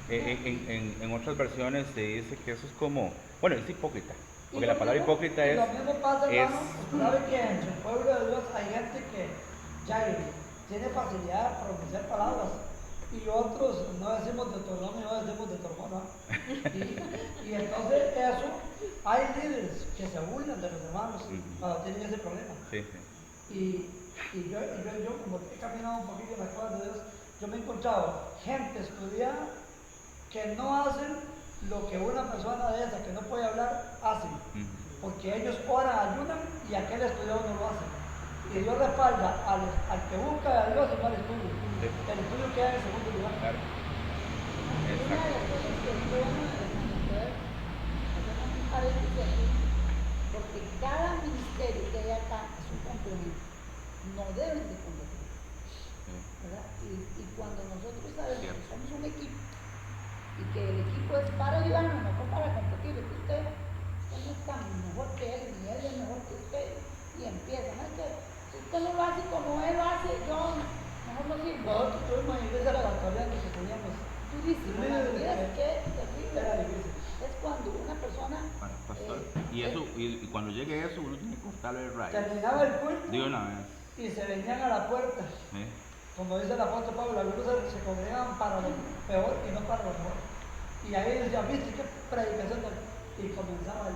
En otras versiones se dice que eso es como Bueno, es hipócrita. Porque Y la lo palabra mismo- hipócrita es... Lo mismo pasa, es hermano, sabe que entre el pueblo de Dios hay gente que ya tiene facilidad para pronunciar palabras y otros no decimos Deuteronomio, no decimos Deuteronomio. Y entonces eso, hay líderes que se burlan de los hermanos cuando tienen ese problema. Sí, sí. Y yo como he caminado un poquito en las cosas de Dios, yo me he encontrado gente estudiada que no hacen lo que una persona de esa que no puede hablar hace. Porque ellos oran, ayunan y aquel estudiado no lo hace. Y Dios respalda al que busca a Dios y no al estudio. Sí. El estudio queda en segundo lugar. Claro. Una de Exacto. las cosas que es bueno de poder hacer un paréntesis aquí, porque cada ministerio que hay acá es un complemento, no deben de competir, ¿verdad? Y cuando nosotros sabemos que somos un equipo y que el equipo es para ayudarnos, no para competir, es que usted no es tan mejor que él, ni él es mejor que usted, y empiezan, es que si usted no lo hace como él lo hace, yo mejor no sirvo. Nosotros tuvimos en iglesia pastoriana que teníamos Durísimo, la vida es que terrible. era difícil. Es cuando una persona Pastor. Y eso, y cuando llegue eso, uno tiene que cortarle el rayo. Terminaba el culto De una vez. y se venían a la puerta. ¿Eh? Como dice el apóstol Pablo, algunos se congregaban para lo peor y no para lo mejor. Y ahí decía, ¿viste qué predicación? Y comenzaba el...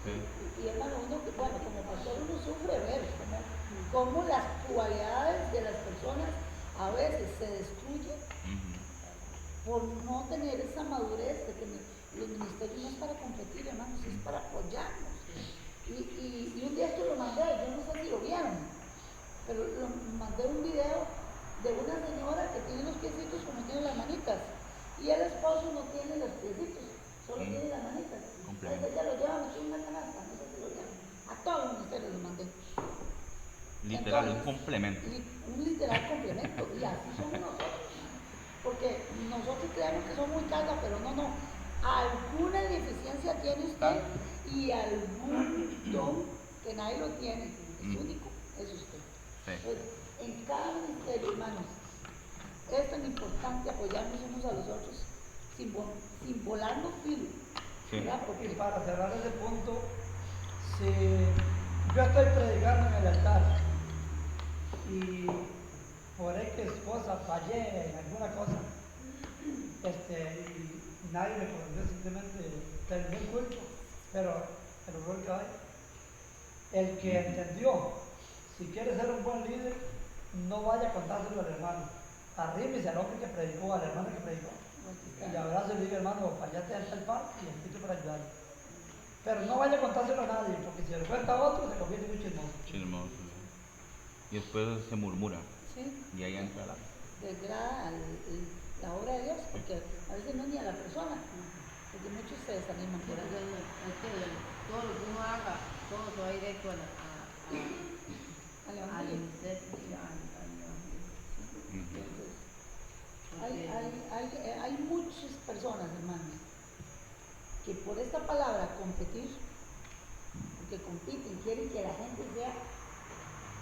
Sí. y hermano, uno que, bueno, como pastor uno sufre ver cómo las cualidades de las personas a veces se destruyen por no tener esa madurez de que los ministerios no es para competir, hermanos, es para apoyarnos. Y un día esto lo mandé, yo no sé si lo vieron, pero mandé un video de una señora que tiene los piecitos como tiene las manitas, y el esposo no tiene los piecitos, solo tiene las manitas. Entonces ella lo lleva en una canasta, no sé si lo vieron. A todos los ministerios los mandé. Literal, Entonces, un complemento. Un literal complemento, y así somos nosotros, porque nosotros creemos que somos muy carga, pero no. Alguna deficiencia tiene usted y algún don que nadie lo tiene, es único, es usted. Sí. Entonces, en cada ministerio, hermanos, es tan importante apoyarnos unos a los otros sin volarnos filo. Sí. ¿Verdad? Y Porque para cerrar ese punto, si yo estoy predicando en el altar y por X esposa fallé en alguna cosa, y nadie me conoció, simplemente terminé el culto, pero el error que hay, el que entendió, si quiere ser un buen líder, no vaya a contárselo al hermano, arrímese al hombre que predicó, al hermano que predicó, y abrazo y le diga, hermano, fallaste hasta el par y invito para ayudarle. Pero no vaya a contárselo a nadie, porque si le cuenta a otro, se convierte en un chismoso. Chismoso. Y después se murmura. sí, Y ahí entra la... degrada la obra de Dios, porque a veces no es ni a la persona, porque muchos se desaniman por eso. Es que todo lo que uno haga, todo se va directo al ministerio. Hay muchas personas, hermanos, que por esta palabra competir, porque compiten, quieren que la gente sea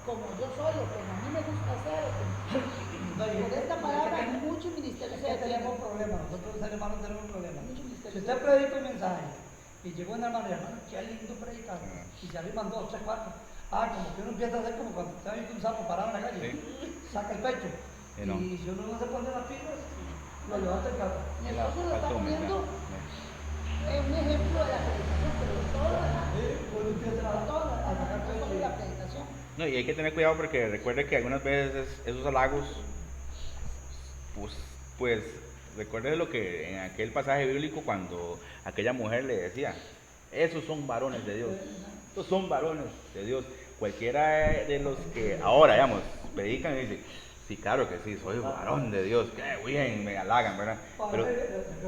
como yo soy, o como a mí me gusta hacer, por esta palabra muchos ministerios se tenemos un problema, nosotros los hermanos tenemos un problema. Muchos Si ministerios. usted predica un mensaje y llegó una hermana, hermano, qué lindo predicar, y se arriman 2, 3, 4, como que uno empieza a hacer como cuando está viendo un sapo parado en la calle, saca el pecho, No. y si uno no se pone las pilas, lo levanta el gato. Mi esposo lo está Faltó poniendo mensaje. un ejemplo de la predicación, pero todo lo demás, Uno empieza todo lo a demás, sacar no pecho. solo la predicación. No, y hay que tener cuidado porque recuerde que algunas veces esos halagos, pues recuerde lo que en aquel pasaje bíblico cuando aquella mujer le decía, esos son varones de Dios, esos son varones de Dios. Cualquiera de los que ahora, digamos, predican y dicen, sí, claro que sí, soy varón de Dios, qué bien, me halagan, ¿verdad? Pero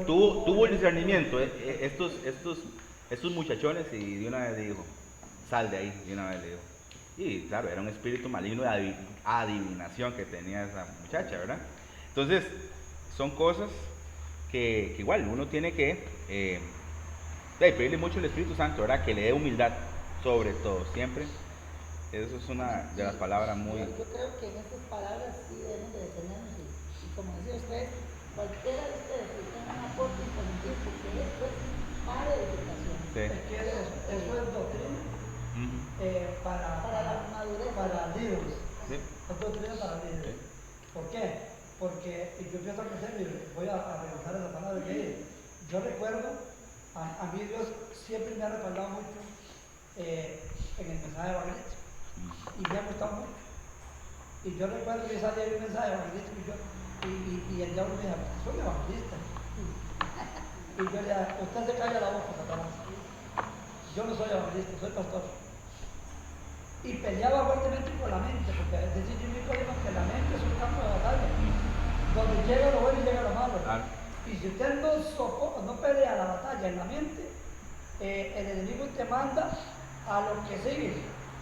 tuvo el discernimiento, estos muchachones, y de una vez le dijo, sal de ahí, de una vez le dijo. Y claro, era un espíritu maligno de adivinación que tenía esa muchacha, ¿verdad? Entonces, son cosas que igual uno tiene que pedirle mucho al Espíritu Santo, ¿verdad? Que le dé humildad, sobre todo, siempre. Eso es una de las palabras muy... Yo creo que en estas palabras sí debemos de detenernos y como decía usted, cualquiera de ustedes que tenga un aporte infantil, porque esto es para edificación. Sí. Es que eso es doctrina Ujú. Para la madurez. para líderes. Sí. Es doctrina para líderes. ¿Por qué? Porque y yo empiezo a crecer y voy a regresar esa palabra que yo recuerdo, a mí Dios siempre me ha respaldado mucho en el mensaje evangelístico y me ha gustado mucho. Y yo recuerdo que salía de un mensaje evangelístico y el diablo me dijo, soy evangelista. Y yo le dije, usted se calla la boca, Satanás. Yo no soy evangelista, soy pastor. Y peleaba fuertemente con la mente, porque decir Jimmy Collins que la mente es un campo de batalla, donde llega lo bueno y llega lo malo. Claro. Y si usted no pelea la batalla en la mente, el enemigo te manda a lo que sigue,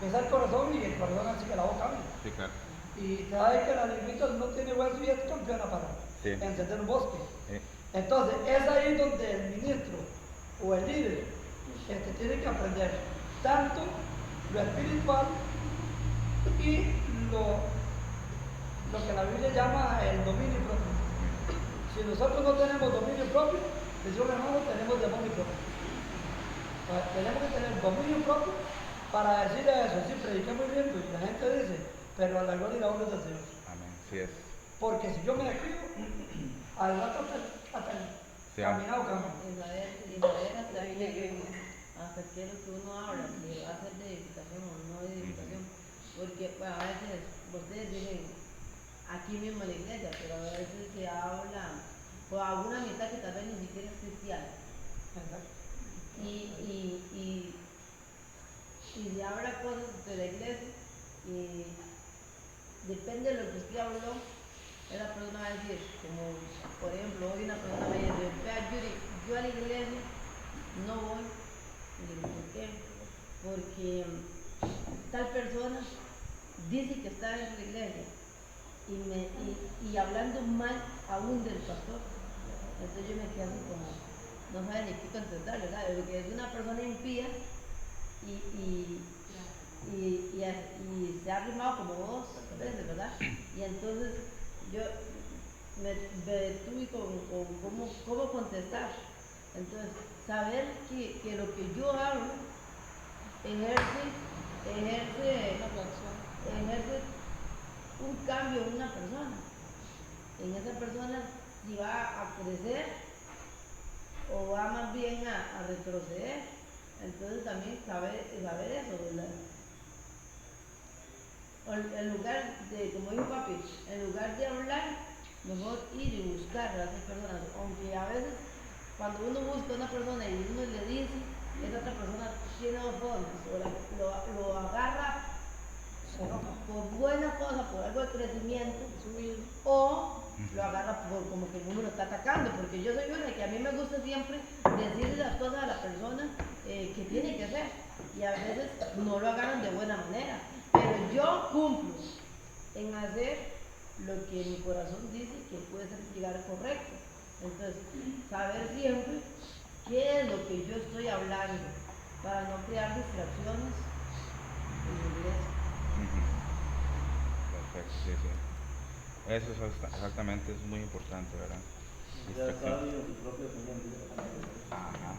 que es el corazón, y el corazón así que la boca habla. Sí, claro. Y sabe que la lengüita no tiene hueso y es campeona para Sí. encender un bosque. Sí. Entonces, es ahí donde el ministro o el líder tiene que aprender tanto lo espiritual y lo que la Biblia llama el dominio propio. Si nosotros no tenemos dominio propio, decimos hermano, tenemos demonio propio. Tenemos que tener dominio propio para decir eso, sí, prediqué muy bien, y la gente dice, pero a la gloria y la honra es del Señor. Amén. Sí es. Porque si yo me descuido, al rato hasta el Sí. caminado cambia. Y saber hasta qué es lo que uno habla, si va a ser de edificación o no de edificación. Porque bueno, a veces ustedes dicen aquí mismo en la iglesia, pero a veces se habla o a una mitad que tal vez ni siquiera es cristiana. Exacto. Y se habla cosas de la iglesia y depende de lo que usted habló, esa persona va a decir, como por ejemplo hoy una persona me dice, vea Yuri, yo a la iglesia no voy. Y digo, ¿por qué? Porque tal persona dice que está en la iglesia y hablando mal aún del pastor. Entonces yo me quedé así como, no sabe ni qué contestarle, ¿sabes? Porque es una persona impía y se ha arrimado como 2 veces, ¿verdad? Y entonces yo me detuve con cómo contestar. Entonces, saber que lo que yo hablo ejerce un cambio en una persona. En esa persona si va a crecer o va más bien a retroceder. Entonces también saber eso, ¿verdad? En lugar de, como dijo papi, en lugar de hablar, mejor ir y buscar a esas personas. Aunque a veces cuando uno busca a una persona y uno le dice, esa otra persona tiene 2 formas, o lo agarra por buena cosa, por algo de crecimiento, o lo agarra por como que uno lo está atacando, porque yo soy una que a mí me gusta siempre decirle las cosas a la persona que tiene que hacer, y a veces no lo agarran de buena manera, pero yo cumplo en hacer lo que mi corazón dice que puede ser llegar correcto. Entonces, saber siempre qué es lo que yo estoy hablando para no crear distracciones en la iglesia. Perfecto, sí, sí. Eso es exactamente, es muy importante, ¿verdad? Ya Distracción. sabio en su propia opinión. Ajá.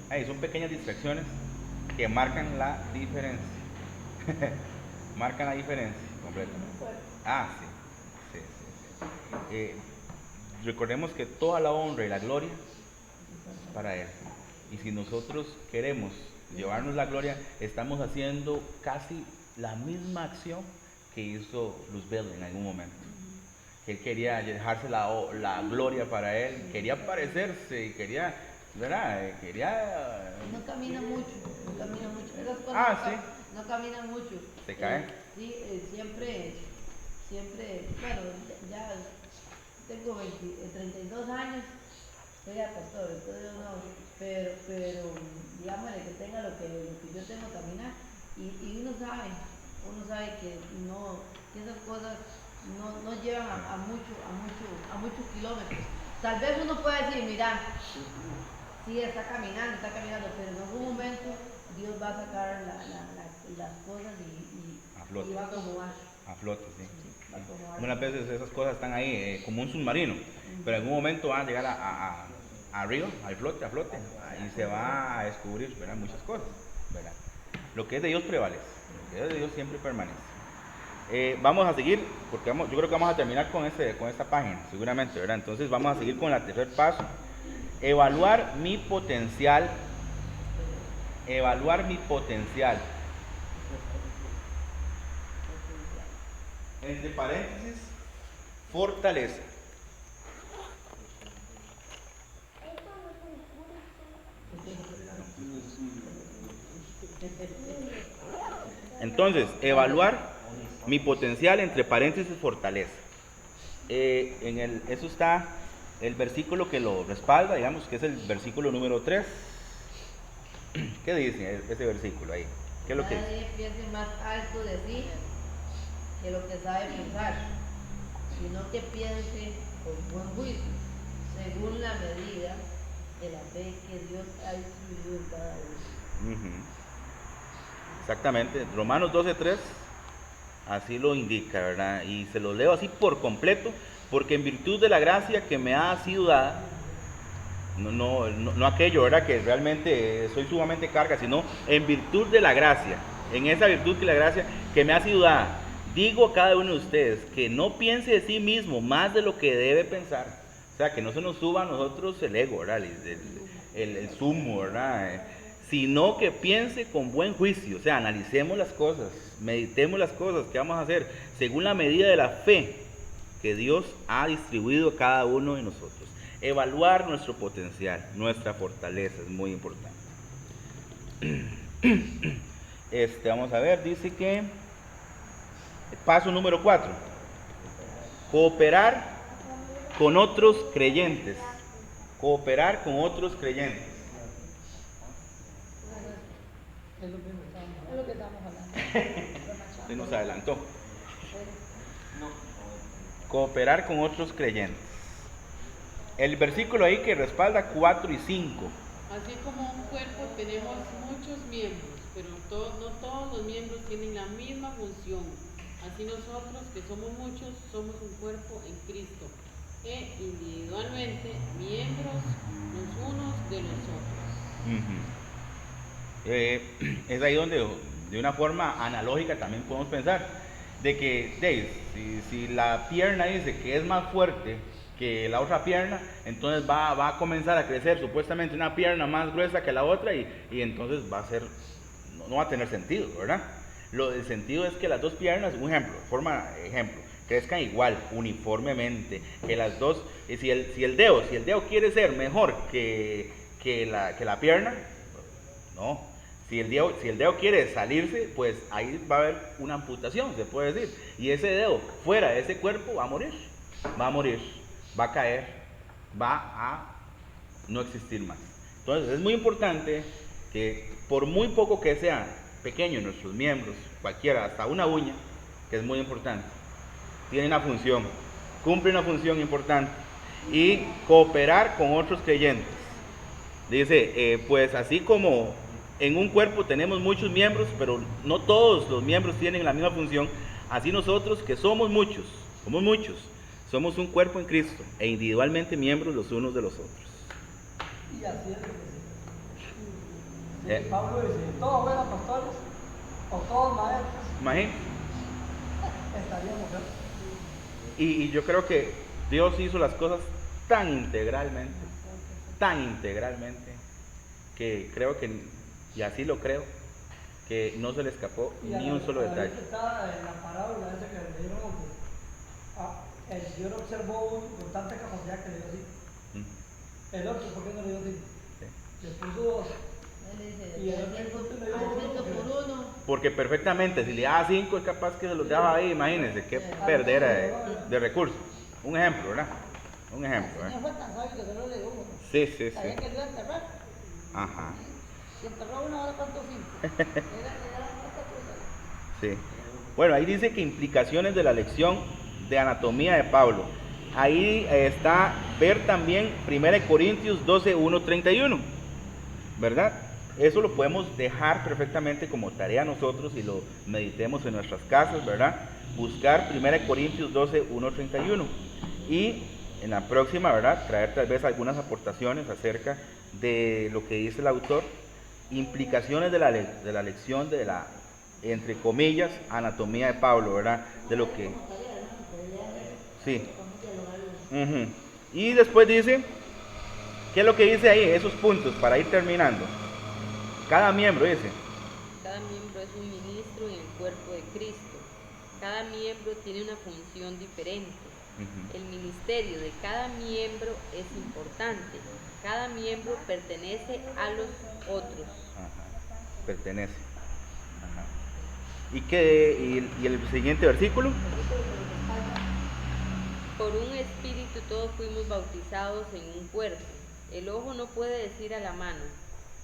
Ahí son pequeñas distracciones que marcan la diferencia. Marcan la diferencia completamente. Ah, sí. Sí, sí, sí. Recordemos que toda la honra y la gloria es para Él. Y si nosotros queremos llevarnos la gloria, estamos haciendo casi la misma acción que hizo Luzbel en algún momento. Que él quería dejarse la gloria para Él, quería parecerse y quería, ¿verdad? Quería... No camina mucho, esas cosas sí. no caminan mucho. ¿Se cae? Sí, siempre, bueno, ya tengo 32 años, soy pastor, entonces no, pero digámosle que tenga lo que yo tengo que caminar, y uno sabe que esas cosas no llevan a muchos kilómetros. Tal vez uno puede decir, mira, sí, está caminando, pero en algún momento Dios va a sacar las cosas y va a acomodar. A flote, sí. Va a acomodar. Algunas veces esas cosas están ahí como un submarino, pero en algún momento van a llegar a arriba, al flote, a flote. Ahí se va a descubrir, ¿verdad? Muchas cosas, ¿verdad? Lo que es de Dios prevalece, lo que es de Dios siempre permanece. Vamos a seguir, porque yo creo que vamos a terminar con esta página, seguramente, ¿verdad? Entonces vamos a seguir con el tercer paso. Evaluar mi potencial. Evaluar mi potencial. Entre paréntesis, fortaleza. Entonces, evaluar mi potencial, entre paréntesis, fortaleza. Eso está el versículo que lo respalda, digamos que es el versículo número 3. ¿Qué dice ese versículo ahí? ¿Qué es lo que dice? Nadie piense más alto de sí que lo que sabe pensar, sino que piense con buen juicio, según la medida de la fe que Dios ha distribuido en cada uno. Exactamente, Romanos 12:3 así lo indica, ¿verdad? Y se lo leo así por completo, porque en virtud de la gracia que me ha sido dada, no aquello, ¿verdad? Que realmente soy sumamente carga, sino en virtud de la gracia, en esa virtud que la gracia que me ha sido dada, digo a cada uno de ustedes que no piense de sí mismo más de lo que debe pensar, o sea, que no se nos suba a nosotros el ego, ¿verdad? El sumo, ¿verdad? Sino que piense con buen juicio, o sea, analicemos las cosas, meditemos las cosas que vamos a hacer según la medida de la fe que Dios ha distribuido a cada uno de nosotros. Evaluar nuestro potencial, nuestra fortaleza es muy importante. Vamos a ver, dice que paso número 4, cooperar con otros creyentes. Cooperar con otros creyentes. Es lo que estamos hablando. Se nos adelantó. Cooperar con otros creyentes. El versículo ahí que respalda 4 y 5. Así como un cuerpo tenemos muchos miembros, pero no todos los miembros tienen la misma función. Así nosotros, que somos muchos, somos un cuerpo en Cristo, e individualmente miembros los unos de los otros. Es ahí donde de una forma analógica también podemos pensar de que si la pierna dice que es más fuerte que la otra pierna, entonces va a comenzar a crecer supuestamente una pierna más gruesa que la otra y entonces va a ser, no va a tener sentido, ¿verdad? El sentido es que las dos piernas, un ejemplo, crezcan igual, uniformemente, que las dos, si el dedo quiere ser mejor que la pierna, no. Si el dedo quiere salirse, pues ahí va a haber una amputación, se puede decir. Y ese dedo fuera de ese cuerpo va a morir, va a caer, va a no existir más. Entonces es muy importante que por muy poco que sean pequeños nuestros miembros, cualquiera, hasta una uña, que es muy importante, tiene una función, cumple una función importante, y cooperar con otros creyentes. Dice, pues así como en un cuerpo tenemos muchos miembros, pero no todos los miembros tienen la misma función, así nosotros que somos muchos, somos un cuerpo en Cristo e individualmente miembros los unos de los otros. Y así es. Pablo dice, todos fueran pastores o todos maestros, Imagínate. estaríamos bien. Y yo creo que Dios hizo las cosas tan integralmente, que creo que, y así lo creo, que no se le escapó ni un solo detalle. Está en la parábola esa que le dieron, el Señor observó con tanta capacidad que le dio así. El otro, ¿por qué no le dio así? Le puso 2. Y el otro le dio 1. Porque perfectamente, si le da 5 es capaz que se los deja ahí, imagínense, qué perdera de recursos. Un ejemplo, ¿verdad? Un ejemplo, El Señor fue tan sabio que solo le dio 1. Sí. Sabía que le iba a enterrar. Ajá. Si enterró 1, ahora cuánto 5. Era otra cosa. Sí. Bueno, ahí dice que implicaciones de la lección de anatomía de Pablo. Ahí está ver también 1 Corintios 12, 1, 31, ¿verdad? Eso lo podemos dejar perfectamente como tarea nosotros y lo meditemos en nuestras casas, ¿verdad? Buscar 1 Corintios 12, 1, 31. Y en la próxima, ¿verdad? Traer tal vez algunas aportaciones acerca de lo que dice el autor, implicaciones de la lección de la, entre comillas, anatomía de Pablo, ¿verdad? De lo que... Sí. Ujú. Y después dice, ¿qué es lo que dice ahí? Esos puntos, para ir terminando. Cada miembro, dice. Cada miembro es un ministro en el cuerpo de Cristo. Cada miembro tiene una función diferente. El ministerio de cada miembro es importante. Cada miembro pertenece a los otros. Ajá. Pertenece. Ajá. ¿Y el siguiente versículo? Por un espíritu todos fuimos bautizados en un cuerpo. El ojo no puede decir a la mano,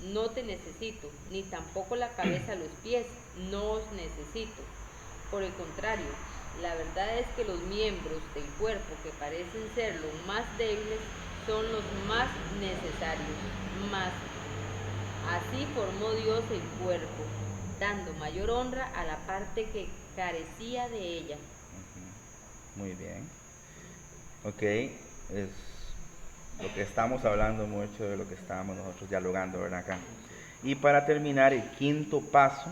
no te necesito, ni tampoco la cabeza a los pies, no os necesito. Por el contrario, la verdad es que los miembros del cuerpo que parecen ser los más débiles son los más necesarios. Mas así formó Dios el cuerpo, dando mayor honra a la parte que carecía de ella. Muy bien. Ok, es lo que estamos hablando mucho de lo que estábamos nosotros dialogando, ¿verdad? Acá. Y para terminar, el quinto paso,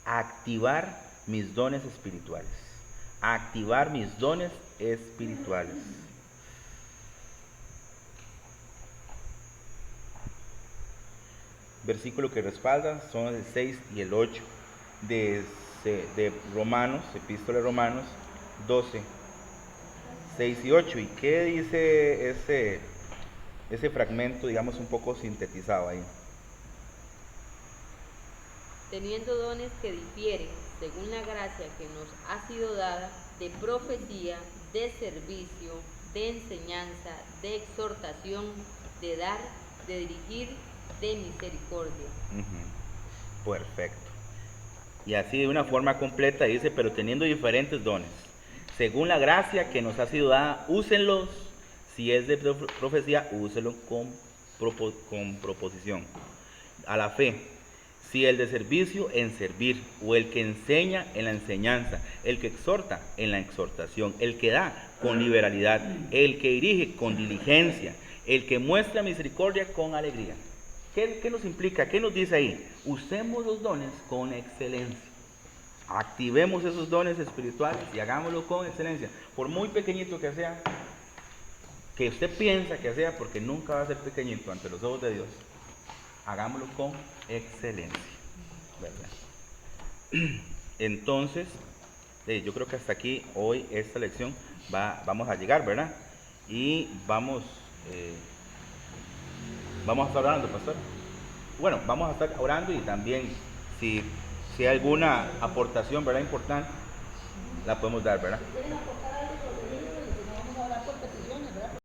activar mis dones espirituales. Activar mis dones espirituales. Versículo que respaldan son el 6 y el 8 de Romanos, epístola de Romanos 12, 6 y 8. ¿Y qué dice ese fragmento, digamos, un poco sintetizado ahí? Teniendo dones que difieren, según la gracia que nos ha sido dada, de profecía, de servicio, de enseñanza, de exhortación, de dar, de dirigir, de misericordia. Perfecto. Y así de una forma completa dice, pero teniendo diferentes dones, según la gracia que nos ha sido dada, úsenlos. Si es de profecía, úsenlo con proposición a la fe. Si el de servicio, en servir, o el que enseña, en la enseñanza, el que exhorta, en la exhortación, el que da, con liberalidad, el que dirige, con diligencia, el que muestra misericordia, con alegría. ¿Qué nos implica? ¿Qué nos dice ahí? Usemos los dones con excelencia. Activemos esos dones espirituales y hagámoslo con excelencia. Por muy pequeñito que sea, que usted piensa que sea, porque nunca va a ser pequeñito ante los ojos de Dios, hagámoslo con excelencia, ¿verdad? Entonces, yo creo que hasta aquí hoy esta lección vamos a llegar, ¿verdad? Y vamos a estar orando, pastor. Bueno, vamos a estar orando y también si hay alguna aportación, ¿verdad? Importante, la podemos dar, ¿verdad? Si quieren aportar